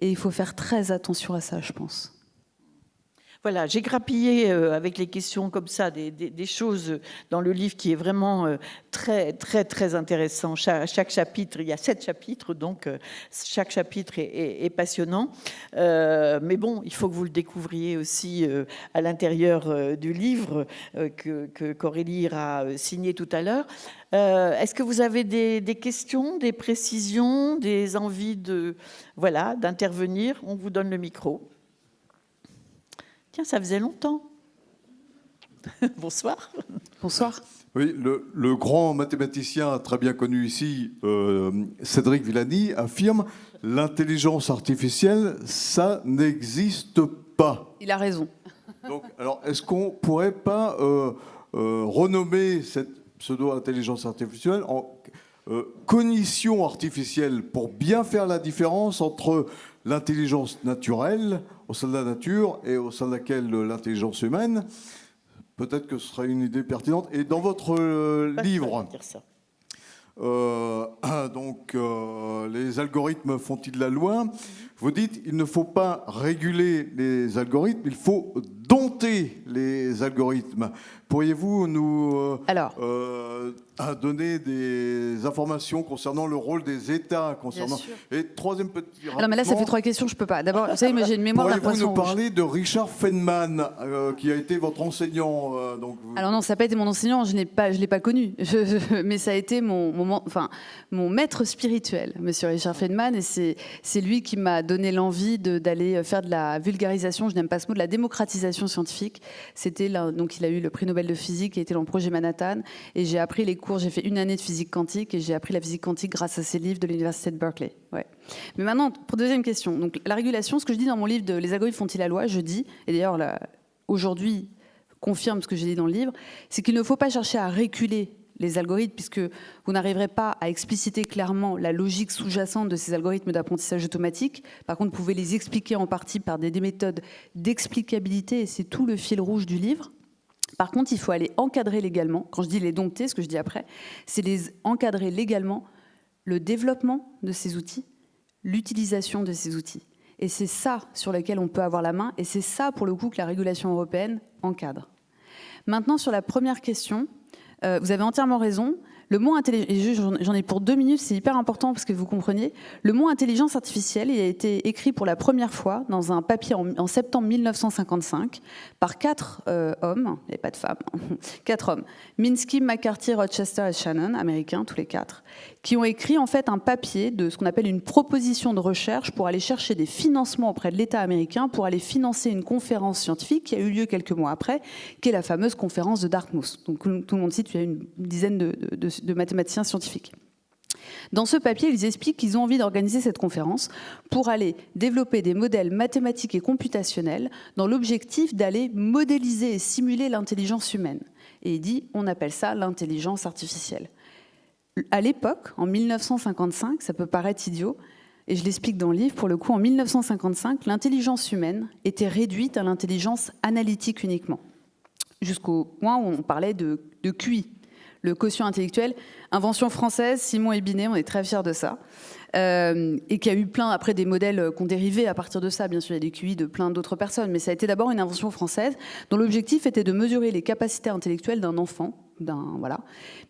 Et il faut faire très attention à ça, je pense. Voilà, j'ai grappillé avec les questions comme ça, des choses dans le livre qui est vraiment très, très, très intéressant. Chaque chapitre, il y a 7 chapitres, donc chaque chapitre est passionnant. Mais bon, il faut que vous le découvriez aussi à l'intérieur du livre qu'Aurélie ira signer tout à l'heure. Est-ce que vous avez des questions, des précisions, des envies d'intervenir ? On vous donne le micro. Tiens, ça faisait longtemps. Bonsoir. Bonsoir. Oui, le grand mathématicien très bien connu ici, Cédric Villani, affirme l'intelligence artificielle, ça n'existe pas. Il a raison. Donc, alors, est-ce qu'on pourrait pas renommer cette pseudo-intelligence artificielle en cognition artificielle pour bien faire la différence entre l'intelligence naturelle au sein de la nature et au sein de laquelle l'intelligence humaine? Peut-être que ce serait une idée pertinente. Et dans votre livre, les algorithmes font-ils la loi? Vous dites il ne faut pas réguler les algorithmes, il faut dompter les algorithmes. Pourriez-vous nous Alors, donner des informations concernant le rôle des États concernant... sûr. Et troisième petit... non, mais là, ça fait 3 questions, je peux pas. D'abord, vous savez, moi, j'ai une mémoire d'un Pourriez-vous poisson nous rouge. parler de Richard Feynman, qui a été votre enseignant Alors non, ça n'a pas été mon enseignant, je l'ai pas connu, mais ça a été mon maître spirituel, Monsieur Richard Feynman, et c'est lui qui m'a donné l'envie d'aller faire de la vulgarisation, je n'aime pas ce mot, de la démocratisation scientifique. Donc il a eu le prix Nobel de physique, il était dans le projet Manhattan, et j'ai appris les cours, j'ai fait 1 année de physique quantique, et j'ai appris la physique quantique grâce à ces livres de l'université de Berkeley. Ouais. Mais maintenant, pour deuxième question, donc la régulation, ce que je dis dans mon livre de Les algorithmes font-ils la loi, je dis, et d'ailleurs aujourd'hui confirme ce que j'ai dit dans le livre, c'est qu'il ne faut pas chercher à reculer les algorithmes, puisque vous n'arriverez pas à expliciter clairement la logique sous-jacente de ces algorithmes d'apprentissage automatique. Par contre, vous pouvez les expliquer en partie par des méthodes d'explicabilité, et c'est tout le fil rouge du livre. Par contre, il faut aller encadrer légalement, quand je dis les dompter, ce que je dis après, c'est les encadrer légalement le développement de ces outils, l'utilisation de ces outils. Et c'est ça sur lequel on peut avoir la main, et c'est ça, pour le coup, que la régulation européenne encadre. Maintenant, sur la première question, vous avez entièrement raison. Le mot intelligence, j'en ai pour 2 minutes, c'est hyper important parce que vous compreniez. Le mot intelligence artificielle, il a été écrit pour la première fois dans un papier en septembre 1955 par 4 hommes, il n'y avait pas de femmes, 4 hommes, Minsky, McCarthy, Rochester et Shannon, américains tous les 4, qui ont écrit en fait un papier de ce qu'on appelle une proposition de recherche pour aller chercher des financements auprès de l'État américain pour aller financer une conférence scientifique qui a eu lieu quelques mois après, qui est la fameuse conférence de Dartmouth. Donc tout le monde cite, il y a une dizaine de mathématiciens scientifiques. Dans ce papier, ils expliquent qu'ils ont envie d'organiser cette conférence pour aller développer des modèles mathématiques et computationnels dans l'objectif d'aller modéliser et simuler l'intelligence humaine. Et il dit, on appelle ça l'intelligence artificielle. À l'époque, en 1955, ça peut paraître idiot, et je l'explique dans le livre, pour le coup, en 1955, l'intelligence humaine était réduite à l'intelligence analytique uniquement, jusqu'au point où on parlait de QI, le quotient intellectuel, invention française, Simon et Binet, on est très fiers de ça, et qu'il y a eu plein, après, des modèles qui ont dérivé à partir de ça, bien sûr, il y a des QI de plein d'autres personnes, mais ça a été d'abord une invention française, dont l'objectif était de mesurer les capacités intellectuelles d'un enfant,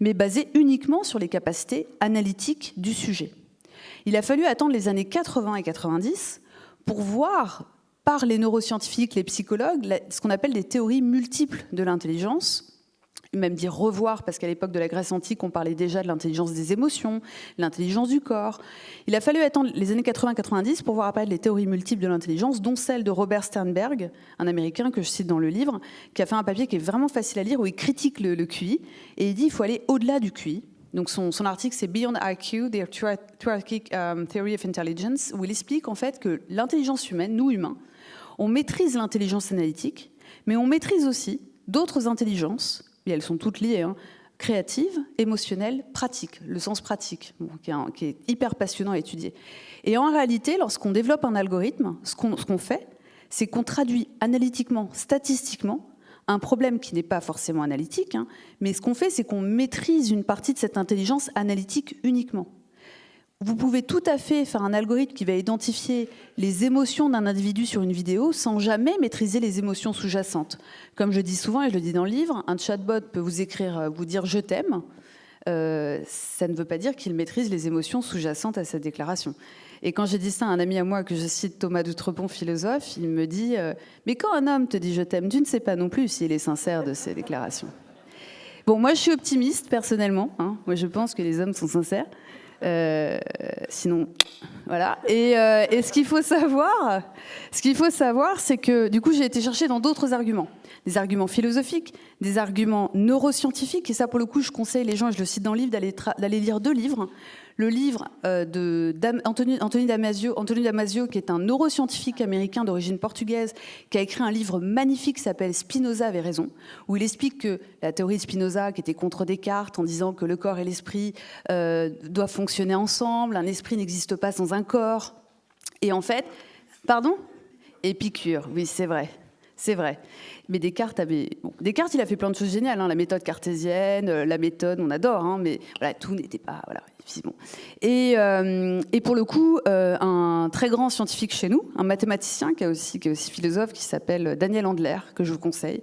mais basé uniquement sur les capacités analytiques du sujet. Il a fallu attendre les années 80 et 90 pour voir, par les neuroscientifiques, les psychologues, ce qu'on appelle des théories multiples de l'intelligence, même dire revoir, parce qu'à l'époque de la Grèce antique, on parlait déjà de l'intelligence des émotions, l'intelligence du corps. Il a fallu attendre les années 80-90 pour voir apparaître les théories multiples de l'intelligence, dont celle de Robert Sternberg, un Américain que je cite dans le livre, qui a fait un papier qui est vraiment facile à lire, où il critique le QI, et il dit qu'il faut aller au-delà du QI. Donc son article, c'est Beyond IQ, the Hierarchic Theory of Intelligence, où il explique en fait que l'intelligence humaine, nous humains, on maîtrise l'intelligence analytique, mais on maîtrise aussi d'autres intelligences, et elles sont toutes liées, créatives, émotionnelles, pratiques, le sens pratique, qui est hyper passionnant à étudier. Et en réalité, lorsqu'on développe un algorithme, ce qu'on fait, c'est qu'on traduit analytiquement, statistiquement, un problème qui n'est pas forcément analytique, mais ce qu'on fait, c'est qu'on maîtrise une partie de cette intelligence analytique uniquement. Vous pouvez tout à fait faire un algorithme qui va identifier les émotions d'un individu sur une vidéo sans jamais maîtriser les émotions sous-jacentes. Comme je dis souvent, et je le dis dans le livre, un chatbot peut vous écrire, vous dire « je t'aime ». Ça ne veut pas dire qu'il maîtrise les émotions sous-jacentes à cette déclaration. Et quand j'ai dit ça à un ami à moi, que je cite Thomas d'Outrepont, philosophe, il me dit « mais quand un homme te dit « je t'aime », tu ne sais pas non plus s'il est sincère de ses déclarations ». Bon, moi je suis optimiste personnellement, moi je pense que les hommes sont sincères. Sinon, voilà. Et ce qu'il faut savoir, c'est que du coup, j'ai été chercher dans d'autres arguments, des arguments philosophiques, des arguments neuroscientifiques. Et ça, pour le coup, je conseille les gens, et je le cite dans le livre, d'aller lire 2 livres. Le livre d'Anthony Damasio, qui est un neuroscientifique américain d'origine portugaise, qui a écrit un livre magnifique qui s'appelle « Spinoza avait raison », où il explique que la théorie de Spinoza, qui était contre Descartes, en disant que le corps et l'esprit doivent fonctionner ensemble, un esprit n'existe pas sans un corps. Et en fait, pardon ? Épicure, oui, c'est vrai. C'est vrai. Mais Descartes, Descartes, il a fait plein de choses géniales, la méthode cartésienne, la méthode, on adore, mais voilà, tout n'était pas... Voilà, bon. Et pour le coup, un très grand scientifique chez nous, un mathématicien qui est aussi philosophe, qui s'appelle Daniel Andler, que je vous conseille,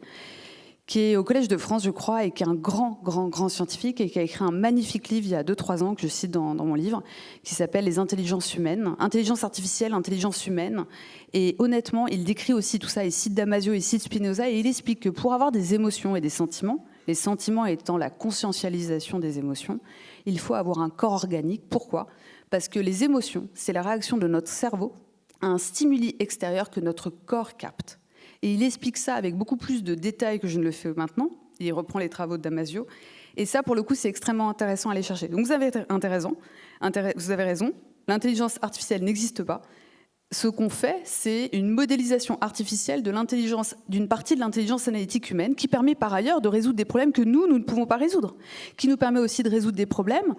qui est au Collège de France, je crois, et qui est un grand scientifique et qui a écrit un magnifique livre il y a 2-3 ans, que je cite dans mon livre, qui s'appelle « Les intelligences humaines », intelligence artificielle, intelligence humaine. Et honnêtement, il décrit aussi tout ça, il cite Damasio, il cite Spinoza, et il explique que pour avoir des émotions et des sentiments, les sentiments étant la conscientialisation des émotions, il faut avoir un corps organique. Pourquoi ? Parce que les émotions, c'est la réaction de notre cerveau à un stimuli extérieur que notre corps capte. Et il explique ça avec beaucoup plus de détails que je ne le fais maintenant. Il reprend les travaux de Damasio. Et ça, pour le coup, c'est extrêmement intéressant à aller chercher. Donc vous avez raison, l'intelligence artificielle n'existe pas. Ce qu'on fait, c'est une modélisation artificielle de l'intelligence, d'une partie de l'intelligence analytique humaine, qui permet par ailleurs de résoudre des problèmes que nous ne pouvons pas résoudre, qui nous permet aussi de résoudre des problèmes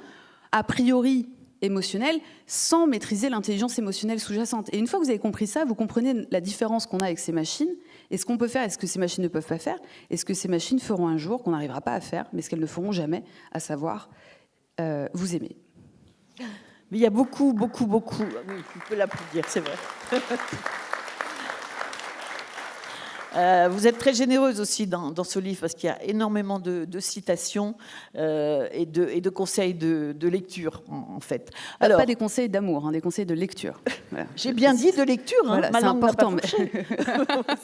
a priori émotionnels, sans maîtriser l'intelligence émotionnelle sous-jacente. Et une fois que vous avez compris ça, vous comprenez la différence qu'on a avec ces machines, et ce qu'on peut faire, et ce que ces machines ne peuvent pas faire, et ce que ces machines feront un jour, qu'on n'arrivera pas à faire, mais ce qu'elles ne feront jamais, à savoir vous aimer. Mais il y a beaucoup. Oui, on peut l'applaudir, c'est vrai. Vous êtes très généreuse aussi dans ce livre, parce qu'il y a énormément de citations et de conseils de lecture, en fait. Alors, pas des conseils d'amour, des conseils de lecture. Voilà. J'ai bien dit de lecture, voilà, ma c'est langue important. n'a pas fourché.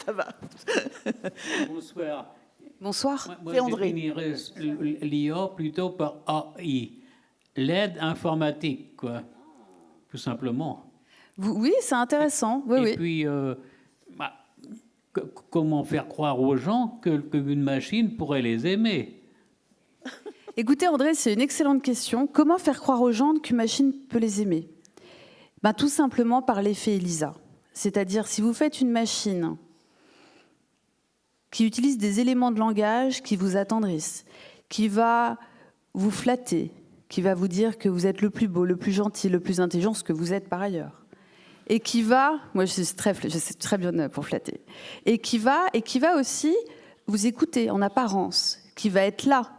Ça va. Bonsoir. Bonsoir. Moi, C'est je André. définirais l'IA plutôt par AI. L'aide informatique, quoi. Tout simplement. Oui, c'est intéressant. Oui, Et puis, comment faire croire aux gens qu'une machine pourrait les aimer? Écoutez, André, c'est une excellente question. Comment faire croire aux gens qu'une machine peut les aimer ? Tout simplement par l'effet Elisa. C'est-à-dire, si vous faites une machine qui utilise des éléments de langage qui vous attendrissent, qui va vous flatter, qui va vous dire que vous êtes le plus beau, le plus gentil, le plus intelligent, ce que vous êtes par ailleurs, et qui va, moi je sais très bien pour flatter, et qui va aussi vous écouter en apparence, qui va être là,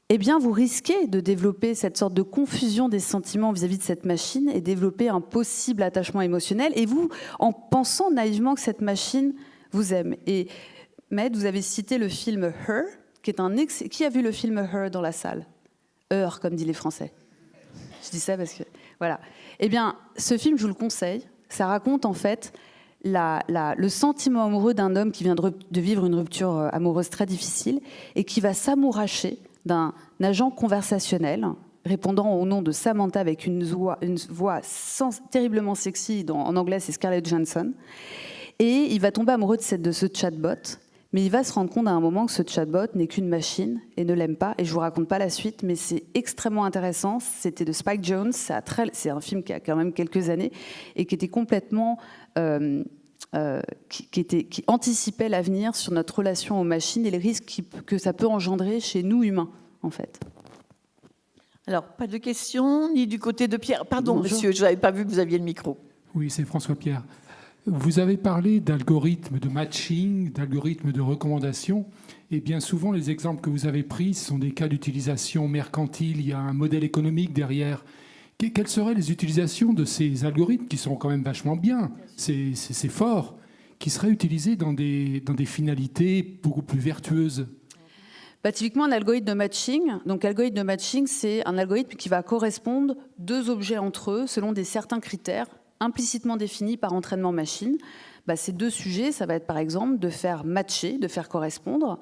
eh bien vous risquez de développer cette sorte de confusion des sentiments vis-à-vis de cette machine et développer un possible attachement émotionnel, et vous, en pensant naïvement que cette machine vous aime. Et Maëlle, vous avez cité le film Her, qui a vu le film Her dans la salle ? Heure, comme disent les Français. Je dis ça parce que... Voilà. Eh bien, ce film, je vous le conseille. Ça raconte, en fait, le sentiment amoureux d'un homme qui vient de vivre une rupture amoureuse très difficile et qui va s'amouracher d'un agent conversationnel répondant au nom de Samantha avec une voix terriblement sexy. En anglais, c'est Scarlett Johansson. Et il va tomber amoureux de ce chatbot. Mais il va se rendre compte à un moment que ce chatbot n'est qu'une machine et ne l'aime pas. Et je ne vous raconte pas la suite, mais c'est extrêmement intéressant. C'était de Spike Jonze. C'est un film qui a quand même quelques années et qui était complètement... qui anticipait l'avenir sur notre relation aux machines et les risques que ça peut engendrer chez nous humains, en fait. Alors, pas de questions, ni du côté de Pierre. Pardon, Bonjour. monsieur, je n'avais pas vu que vous aviez le micro. Oui, c'est François Pierre. Vous avez parlé d'algorithmes de matching, d'algorithmes de recommandation, et bien souvent les exemples que vous avez pris sont des cas d'utilisation mercantile, il y a un modèle économique derrière. Quelles seraient les utilisations de ces algorithmes qui sont quand même vachement bien, c'est fort, qui seraient utilisés dans des finalités beaucoup plus vertueuses ? Typiquement, un algorithme de matching. Donc, algorithme de matching, c'est un algorithme qui va correspondre deux objets entre eux selon certains critères implicitement définis par entraînement machine. Ces deux sujets, ça va être par exemple de faire matcher, de faire correspondre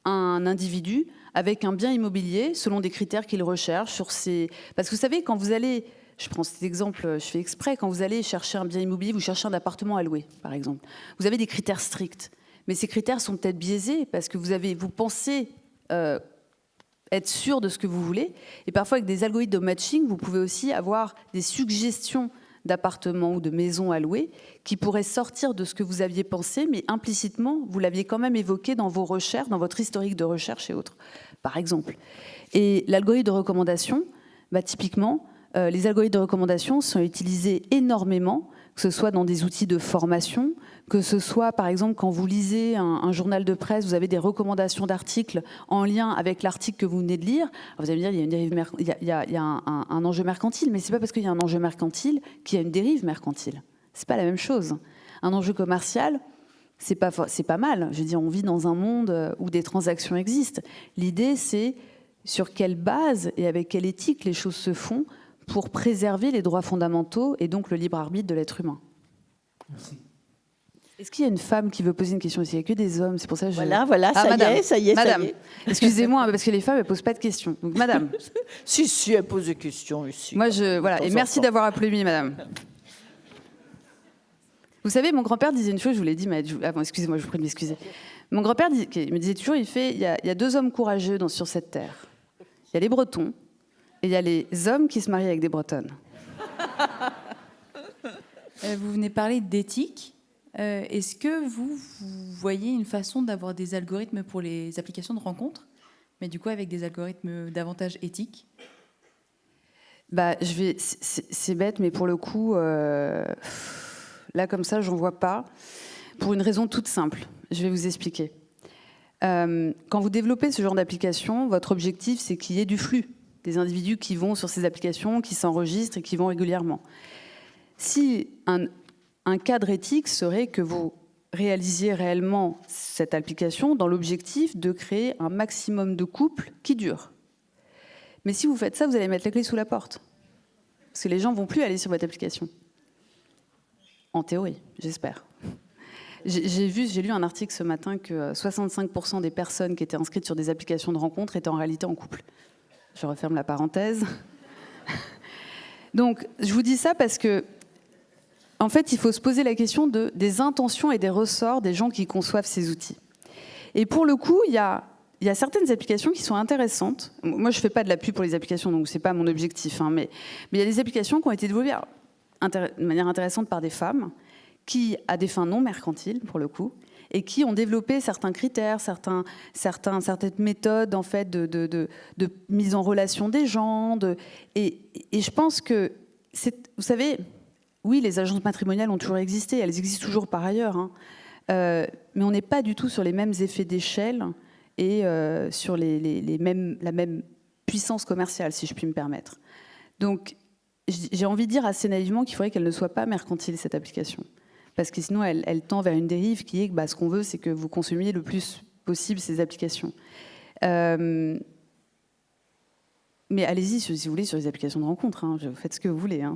un individu avec un bien immobilier selon des critères qu'il recherche sur ses... Parce que vous savez, quand vous allez... Je prends cet exemple, je fais exprès. Quand vous allez chercher un bien immobilier, vous cherchez un appartement à louer, par exemple. Vous avez des critères stricts. Mais ces critères sont peut-être biaisés parce que vous pensez être sûr de ce que vous voulez. Et parfois, avec des algorithmes de matching, vous pouvez aussi avoir des suggestions d'appartements ou de maisons à louer qui pourraient sortir de ce que vous aviez pensé, mais implicitement, vous l'aviez quand même évoqué dans vos recherches, dans votre historique de recherche et autres, par exemple. Et l'algorithme de recommandation, typiquement, les algorithmes de recommandation sont utilisés énormément, que ce soit dans des outils de formation, que ce soit, par exemple, quand vous lisez un journal de presse, vous avez des recommandations d'articles en lien avec l'article que vous venez de lire. Alors vous allez me dire, il y a un enjeu mercantile, mais ce n'est pas parce qu'il y a un enjeu mercantile qu'il y a une dérive mercantile. Ce n'est pas la même chose. Un enjeu commercial, c'est pas mal. Je veux dire, on vit dans un monde où des transactions existent. L'idée, c'est sur quelle base et avec quelle éthique les choses se font pour préserver les droits fondamentaux et donc le libre arbitre de l'être humain. Merci. Est-ce qu'il y a une femme qui veut poser une question? Il n'y a que des hommes, c'est pour ça que je... Voilà, Ah, madame, ça y est. madame, excusez-moi, parce que les femmes, elles ne posent pas de questions. Donc, madame, Si, elle pose des questions ici. moi, voilà, et merci d'avoir applaudi, madame. Vous savez, mon grand-père disait une chose, je vous l'ai dit, mais bon, excusez-moi, je vous prie de m'excuser. Mon grand-père me disait toujours, il y a deux hommes courageux sur cette terre. Il y a les Bretons et il y a les hommes qui se marient avec des Bretonnes. Vous venez parler d'éthique. Est-ce que vous voyez une façon d'avoir des algorithmes pour les applications de rencontres, mais du coup avec des algorithmes davantage éthiques? Bah, c'est bête, mais pour le coup, là comme ça, j'en vois pas. Pour une raison toute simple. Je vais vous expliquer. Quand vous développez ce genre d'application, votre objectif, c'est qu'il y ait du flux, des individus qui vont sur ces applications, qui s'enregistrent et qui vont régulièrement. Si un cadre éthique serait que vous réalisiez réellement cette application dans l'objectif de créer un maximum de couples qui durent. Mais si vous faites ça, vous allez mettre la clé sous la porte. Parce que les gens ne vont plus aller sur votre application. En théorie, j'espère. J'ai lu un article ce matin que 65% des personnes qui étaient inscrites sur des applications de rencontres étaient en réalité en couple. Je referme la parenthèse. Donc, je vous dis ça parce que en fait, il faut se poser la question des intentions et des ressorts des gens qui conçoivent ces outils. Et pour le coup, il y a certaines applications qui sont intéressantes. Moi, je ne fais pas de la pub pour les applications, donc ce n'est pas mon objectif. Mais il y a des applications qui ont été développées de manière intéressante par des femmes qui, à des fins non mercantiles, pour le coup, et qui ont développé certains critères, certaines méthodes en fait, de mise en relation des gens. Et je pense que, vous savez... Oui, les agences matrimoniales ont toujours existé, elles existent toujours par ailleurs, hein. Mais on n'est pas du tout sur les mêmes effets d'échelle et sur la même puissance commerciale, si je puis me permettre. Donc, j'ai envie de dire assez naïvement qu'il faudrait qu'elle ne soit pas mercantile, cette application. Parce que sinon, elle tend vers une dérive qui est que ce qu'on veut, c'est que vous consumiez le plus possible ces applications. Mais allez-y, si vous voulez, sur les applications de rencontres. Hein. Vous faites ce que vous voulez. Hein.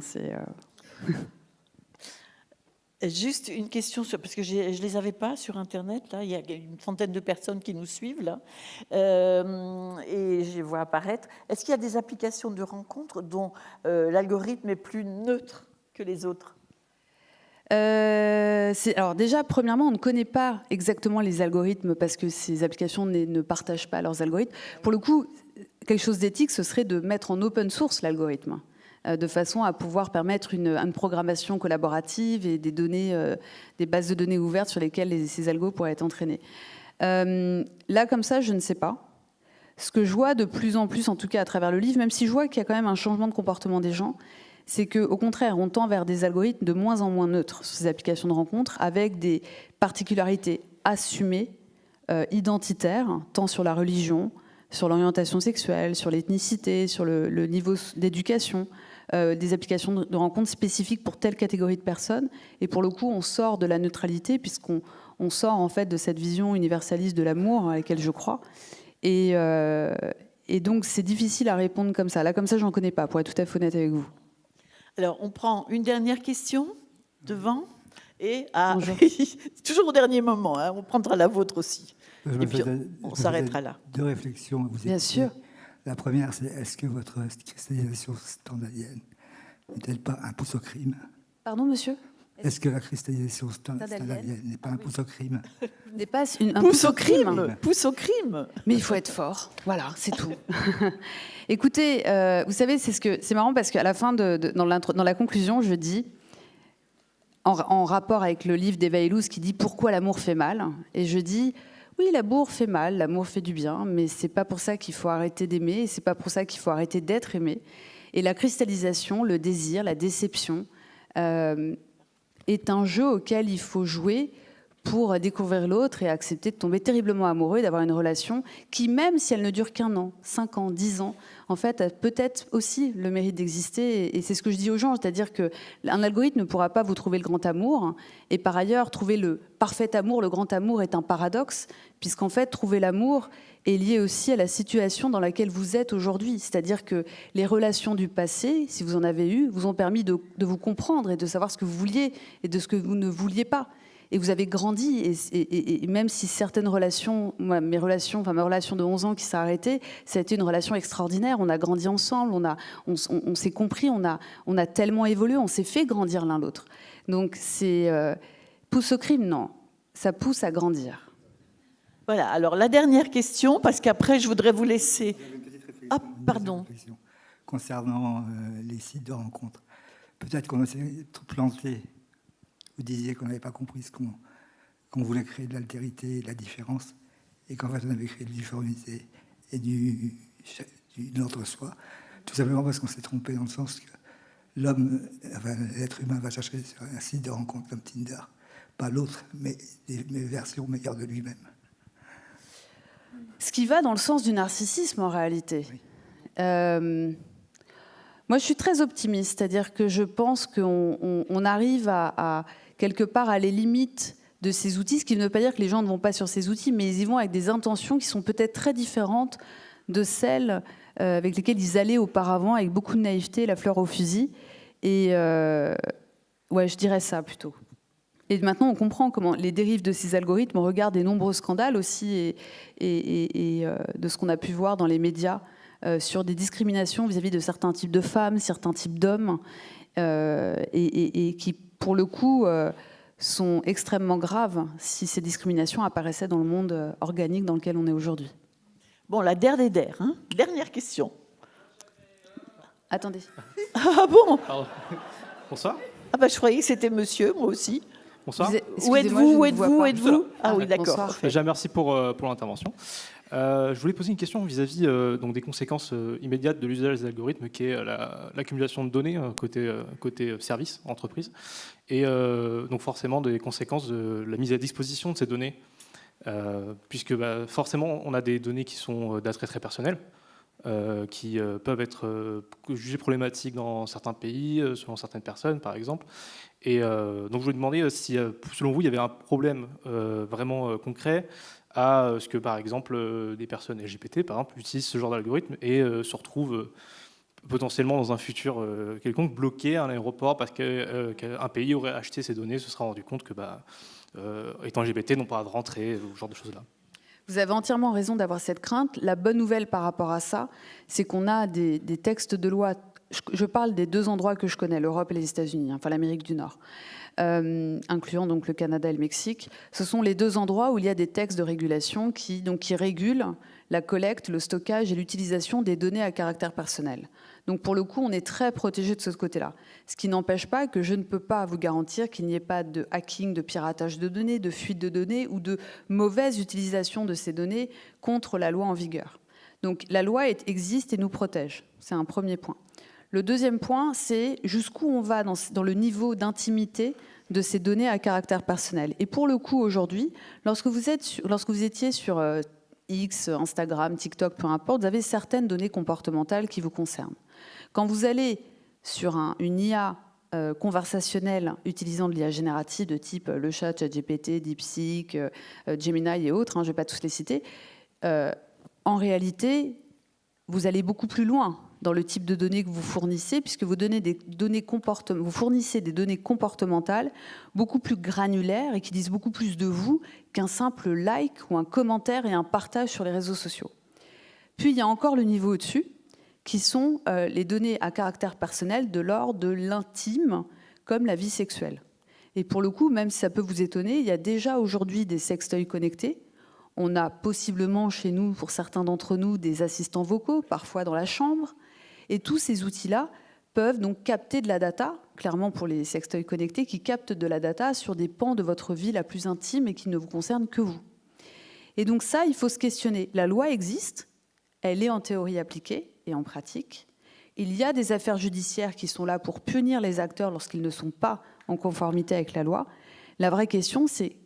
Juste une question, parce que je ne les avais pas sur Internet. Là. Il y a une trentaine de personnes qui nous suivent, là, et je les vois apparaître. Est-ce qu'il y a des applications de rencontres dont l'algorithme est plus neutre que les autres? Alors déjà, premièrement, on ne connaît pas exactement les algorithmes parce que ces applications ne partagent pas leurs algorithmes. Pour le coup, quelque chose d'éthique, ce serait de mettre en open source l'algorithme, de façon à pouvoir permettre une programmation collaborative et des bases de données ouvertes sur lesquelles ces algos pourraient être entraînés. Là, comme ça, je ne sais pas. Ce que je vois de plus en plus, en tout cas à travers le livre, même si je vois qu'il y a quand même un changement de comportement des gens, c'est qu'au contraire, on tend vers des algorithmes de moins en moins neutres sur ces applications de rencontres, avec des particularités assumées, identitaires, tant sur la religion, sur l'orientation sexuelle, sur l'ethnicité, sur le niveau d'éducation, des applications de rencontres spécifiques pour telle catégorie de personnes. Et pour le coup, on sort de la neutralité, puisqu'on sort en fait de cette vision universaliste de l'amour à laquelle je crois. Et donc, c'est difficile à répondre comme ça. Là, comme ça, j'en connais pas, pour être tout à fait honnête avec vous. Alors, on prend une dernière question devant. Et toujours au dernier moment, hein, on prendra la vôtre aussi. Et puis, on s'arrêtera là. Deux réflexions à vous Bien sûr. La première, c'est est-ce que votre cristallisation stendhalienne n'est-elle pas un pouce au crime? Pardon, monsieur? Est-ce que la cristallisation stendhalienne n'est pas un pouce au crime? N'est pas un pouce au crime. Pouce au crime. Mais il faut être fort. Voilà, c'est tout. Écoutez, vous savez, c'est marrant parce qu'à la fin, dans la conclusion, je dis, en rapport avec le livre d'Eva Illouz qui dit « Pourquoi l'amour fait mal ?» Et je dis « Oui, l'amour fait mal, l'amour fait du bien, mais c'est pas pour ça qu'il faut arrêter d'aimer, et c'est pas pour ça qu'il faut arrêter d'être aimé. » Et la cristallisation, le désir, la déception est un jeu auquel il faut jouer pour découvrir l'autre et accepter de tomber terriblement amoureux et d'avoir une relation qui, même si elle ne dure qu'1 an, 5 ans, 10 ans, en fait, a peut-être aussi le mérite d'exister. Et c'est ce que je dis aux gens, c'est-à-dire qu'un algorithme ne pourra pas vous trouver le grand amour. Et par ailleurs, trouver le parfait amour, le grand amour est un paradoxe, puisqu'en fait, trouver l'amour est lié aussi à la situation dans laquelle vous êtes aujourd'hui. C'est-à-dire que les relations du passé, si vous en avez eu, vous ont permis de vous comprendre et de savoir ce que vous vouliez et de ce que vous ne vouliez pas. Et vous avez grandi, et même si certaines relations, ma relation de 11 ans qui s'est arrêtée, ça a été une relation extraordinaire. On a grandi ensemble, on s'est compris, on a tellement évolué, on s'est fait grandir l'un l'autre. Donc c'est pousse au crime, non, ça pousse à grandir. Voilà, alors la dernière question, parce qu'après je voudrais vous laisser... Ah, pardon. Concernant les sites de rencontres, peut-être qu'on s'est tout planté. Vous disiez qu'on n'avait pas compris qu'on voulait créer de l'altérité, de la différence, et qu'en fait on avait créé de l'uniformité et de l'entre-soi, tout simplement parce qu'on s'est trompé dans le sens que l'être humain va chercher sur un site de rencontre comme Tinder, pas l'autre, mais des versions meilleures de lui-même. Ce qui va dans le sens du narcissisme en réalité. Oui. Moi, je suis très optimiste, c'est-à-dire que je pense qu'on arrive à quelque part à les limites de ces outils, ce qui ne veut pas dire que les gens ne vont pas sur ces outils, mais ils y vont avec des intentions qui sont peut-être très différentes de celles avec lesquelles ils allaient auparavant, avec beaucoup de naïveté, la fleur au fusil. Et ouais, je dirais ça plutôt. Et maintenant, on comprend comment les dérives de ces algorithmes. On regarde des nombreux scandales aussi et de ce qu'on a pu voir dans les médias sur des discriminations vis-à-vis de certains types de femmes, certains types d'hommes, et qui, pour le coup, sont extrêmement graves si ces discriminations apparaissaient dans le monde organique dans lequel on est aujourd'hui. Bon, la dernière, hein, dernière question. Attendez. Ah bon? Pardon. Bonsoir. Ah bah, je croyais que c'était monsieur, moi aussi. Bonsoir. Où êtes-vous? Ah oui, d'accord. Déjà, merci pour l'intervention. Je voulais poser une question vis-à-vis donc des conséquences immédiates de l'usage des algorithmes, qui est l'accumulation de données côté service, entreprise, et donc forcément des conséquences de la mise à disposition de ces données, puisque forcément on a des données qui sont d'attrait très personnel, qui peuvent être jugées problématiques dans certains pays, selon certaines personnes par exemple. Et donc je voulais demander si, selon vous, il y avait un problème vraiment concret à ce que, par exemple, des personnes LGBT, par exemple, utilisent ce genre d'algorithme et se retrouvent potentiellement dans un futur quelconque bloqués à un aéroport parce qu'un pays aurait acheté ces données, se sera rendu compte que, étant LGBT, n'ont pas à rentrer, ce genre de choses-là. Vous avez entièrement raison d'avoir cette crainte. La bonne nouvelle par rapport à ça, c'est qu'on a des textes de loi. Je parle des deux endroits que je connais, l'Europe et les États-Unis, enfin l'Amérique du Nord, incluant donc le Canada et le Mexique. Ce sont les deux endroits où il y a des textes de régulation qui régulent la collecte, le stockage et l'utilisation des données à caractère personnel. Donc pour le coup, on est très protégé de ce côté-là. Ce qui n'empêche pas que je ne peux pas vous garantir qu'il n'y ait pas de hacking, de piratage de données, de fuite de données ou de mauvaise utilisation de ces données contre la loi en vigueur. Donc la loi existe et nous protège. C'est un premier point. Le deuxième point, c'est jusqu'où on va dans le niveau d'intimité de ces données à caractère personnel. Et pour le coup, aujourd'hui, lorsque vous étiez sur X, Instagram, TikTok, peu importe, vous avez certaines données comportementales qui vous concernent. Quand vous allez sur une IA conversationnelle utilisant de l'IA générative de type le chat, ChatGPT, DeepSeek, Gemini et autres, je ne vais pas tous les citer, en réalité, vous allez beaucoup plus loin dans le type de données que vous fournissez, puisque vous fournissez des données comportementales beaucoup plus granulaires et qui disent beaucoup plus de vous qu'un simple like ou un commentaire et un partage sur les réseaux sociaux. Puis il y a encore le niveau au-dessus, qui sont les données à caractère personnel de l'ordre de l'intime, comme la vie sexuelle. Et pour le coup, même si ça peut vous étonner, il y a déjà aujourd'hui des sextoys connectés. On a possiblement chez nous, pour certains d'entre nous, des assistants vocaux, parfois dans la chambre. Et tous ces outils-là peuvent donc capter de la data, clairement pour les sextoys connectés, qui captent de la data sur des pans de votre vie la plus intime et qui ne vous concernent que vous. Et donc ça, il faut se questionner. La loi existe, elle est en théorie appliquée et en pratique. Il y a des affaires judiciaires qui sont là pour punir les acteurs lorsqu'ils ne sont pas en conformité avec la loi. La vraie question, c'est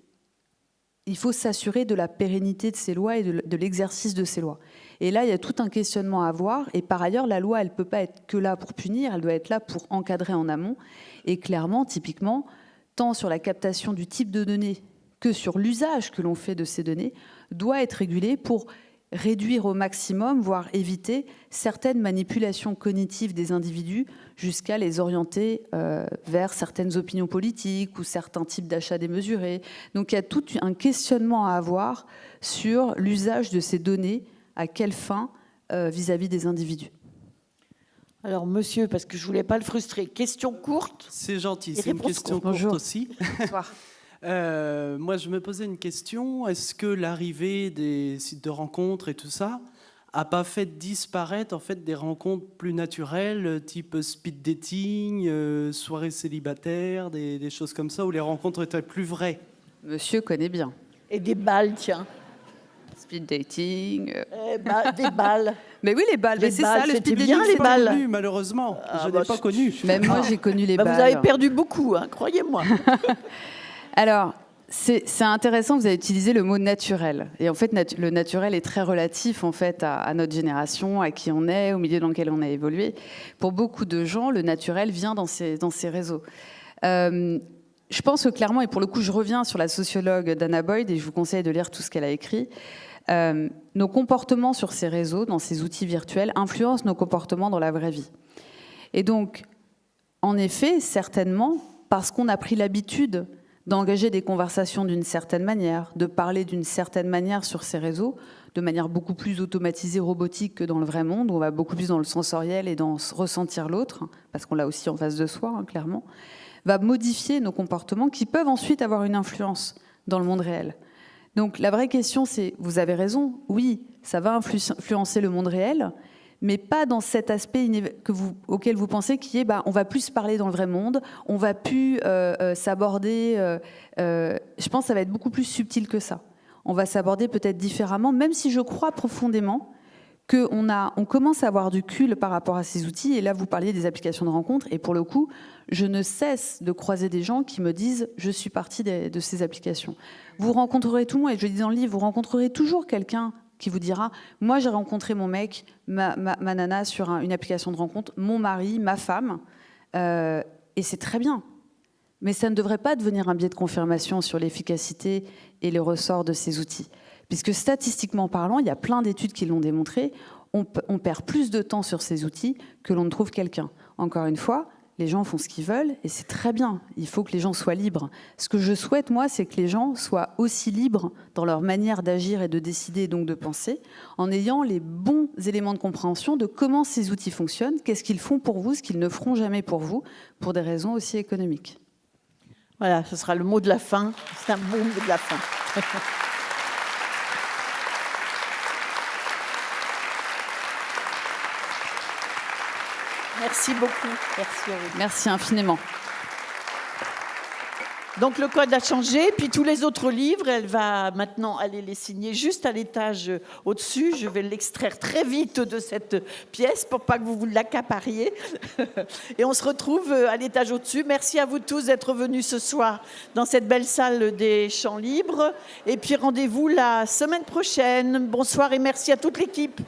il faut s'assurer de la pérennité de ces lois et de l'exercice de ces lois. Et là, il y a tout un questionnement à avoir. Et par ailleurs, la loi, elle ne peut pas être que là pour punir, elle doit être là pour encadrer en amont. Et clairement, typiquement, tant sur la captation du type de données que sur l'usage que l'on fait de ces données, doit être régulée pour réduire au maximum, voire éviter certaines manipulations cognitives des individus jusqu'à les orienter vers certaines opinions politiques ou certains types d'achats démesurés. Donc il y a tout un questionnement à avoir sur l'usage de ces données, à quelle fin vis-à-vis des individus. Alors, monsieur, parce que je ne voulais pas le frustrer, question courte. C'est gentil, Et c'est une réponse question courte. courte aussi. Bonsoir. Moi, je me posais une question. Est-ce que l'arrivée des sites de rencontres et tout ça a pas fait disparaître en fait des rencontres plus naturelles, type speed dating, soirée célibataire, des choses comme ça, où les rencontres étaient plus vraies? Monsieur connaît bien. Et des balles, tiens. Speed dating. Des balles. Mais oui, les balles, Les c'est balles, ça, le c'était speed bien, dating. les balles. Connu, malheureusement, Ah, je bah, n'ai pas connu. Même moi, j'ai connu les Bah, balles. vous avez perdu beaucoup, hein, croyez-moi. Alors, c'est intéressant, vous avez utilisé le mot naturel. Et en fait, le naturel est très relatif en fait, à notre génération, à qui on est, au milieu dans lequel on a évolué. Pour beaucoup de gens, le naturel vient dans ces réseaux. Je pense que clairement, et pour le coup, je reviens sur la sociologue Dana Boyd, et je vous conseille de lire tout ce qu'elle a écrit, nos comportements sur ces réseaux, dans ces outils virtuels, influencent nos comportements dans la vraie vie. Et donc, en effet, certainement, parce qu'on a pris l'habitude d'engager des conversations d'une certaine manière, de parler d'une certaine manière sur ces réseaux, de manière beaucoup plus automatisée, robotique que dans le vrai monde, où on va beaucoup plus dans le sensoriel et dans ressentir l'autre, parce qu'on l'a aussi en face de soi, hein, clairement, va modifier nos comportements qui peuvent ensuite avoir une influence dans le monde réel. Donc la vraie question, c'est, vous avez raison, oui, ça va influencer le monde réel, mais pas dans cet aspect auquel vous pensez, qui est on va plus se parler dans le vrai monde, on va plus s'aborder. Je pense que ça va être beaucoup plus subtil que ça. On va s'aborder peut-être différemment, même si je crois profondément qu'on commence à avoir du recul par rapport à ces outils. Et là, vous parliez des applications de rencontres, et pour le coup, je ne cesse de croiser des gens qui me disent « je suis partie de ces applications ». Vous rencontrerez tout le monde, et je dis dans le livre, vous rencontrerez toujours quelqu'un qui vous dira « moi j'ai rencontré mon mec, ma nana sur une application de rencontre, mon mari, ma femme et c'est très bien. Mais ça ne devrait pas devenir un biais de confirmation sur l'efficacité et les ressorts de ces outils. Puisque statistiquement parlant, il y a plein d'études qui l'ont démontré, on perd plus de temps sur ces outils que l'on ne trouve quelqu'un. Encore une fois, les gens font ce qu'ils veulent et c'est très bien. Il faut que les gens soient libres. Ce que je souhaite, moi, c'est que les gens soient aussi libres dans leur manière d'agir et de décider, et donc de penser, en ayant les bons éléments de compréhension de comment ces outils fonctionnent, qu'est-ce qu'ils font pour vous, ce qu'ils ne feront jamais pour vous, pour des raisons aussi économiques. Voilà, ce sera le mot de la fin. C'est un bon mot de la fin. Merci beaucoup. Merci, Aurélie. Merci infiniment. Donc le code a changé, puis tous les autres livres, elle va maintenant aller les signer juste à l'étage au-dessus. Je vais l'extraire très vite de cette pièce pour pas que vous l'accapariez. Et on se retrouve à l'étage au-dessus. Merci à vous tous d'être venus ce soir dans cette belle salle des Champs Libres. Et puis rendez-vous la semaine prochaine. Bonsoir et merci à toute l'équipe.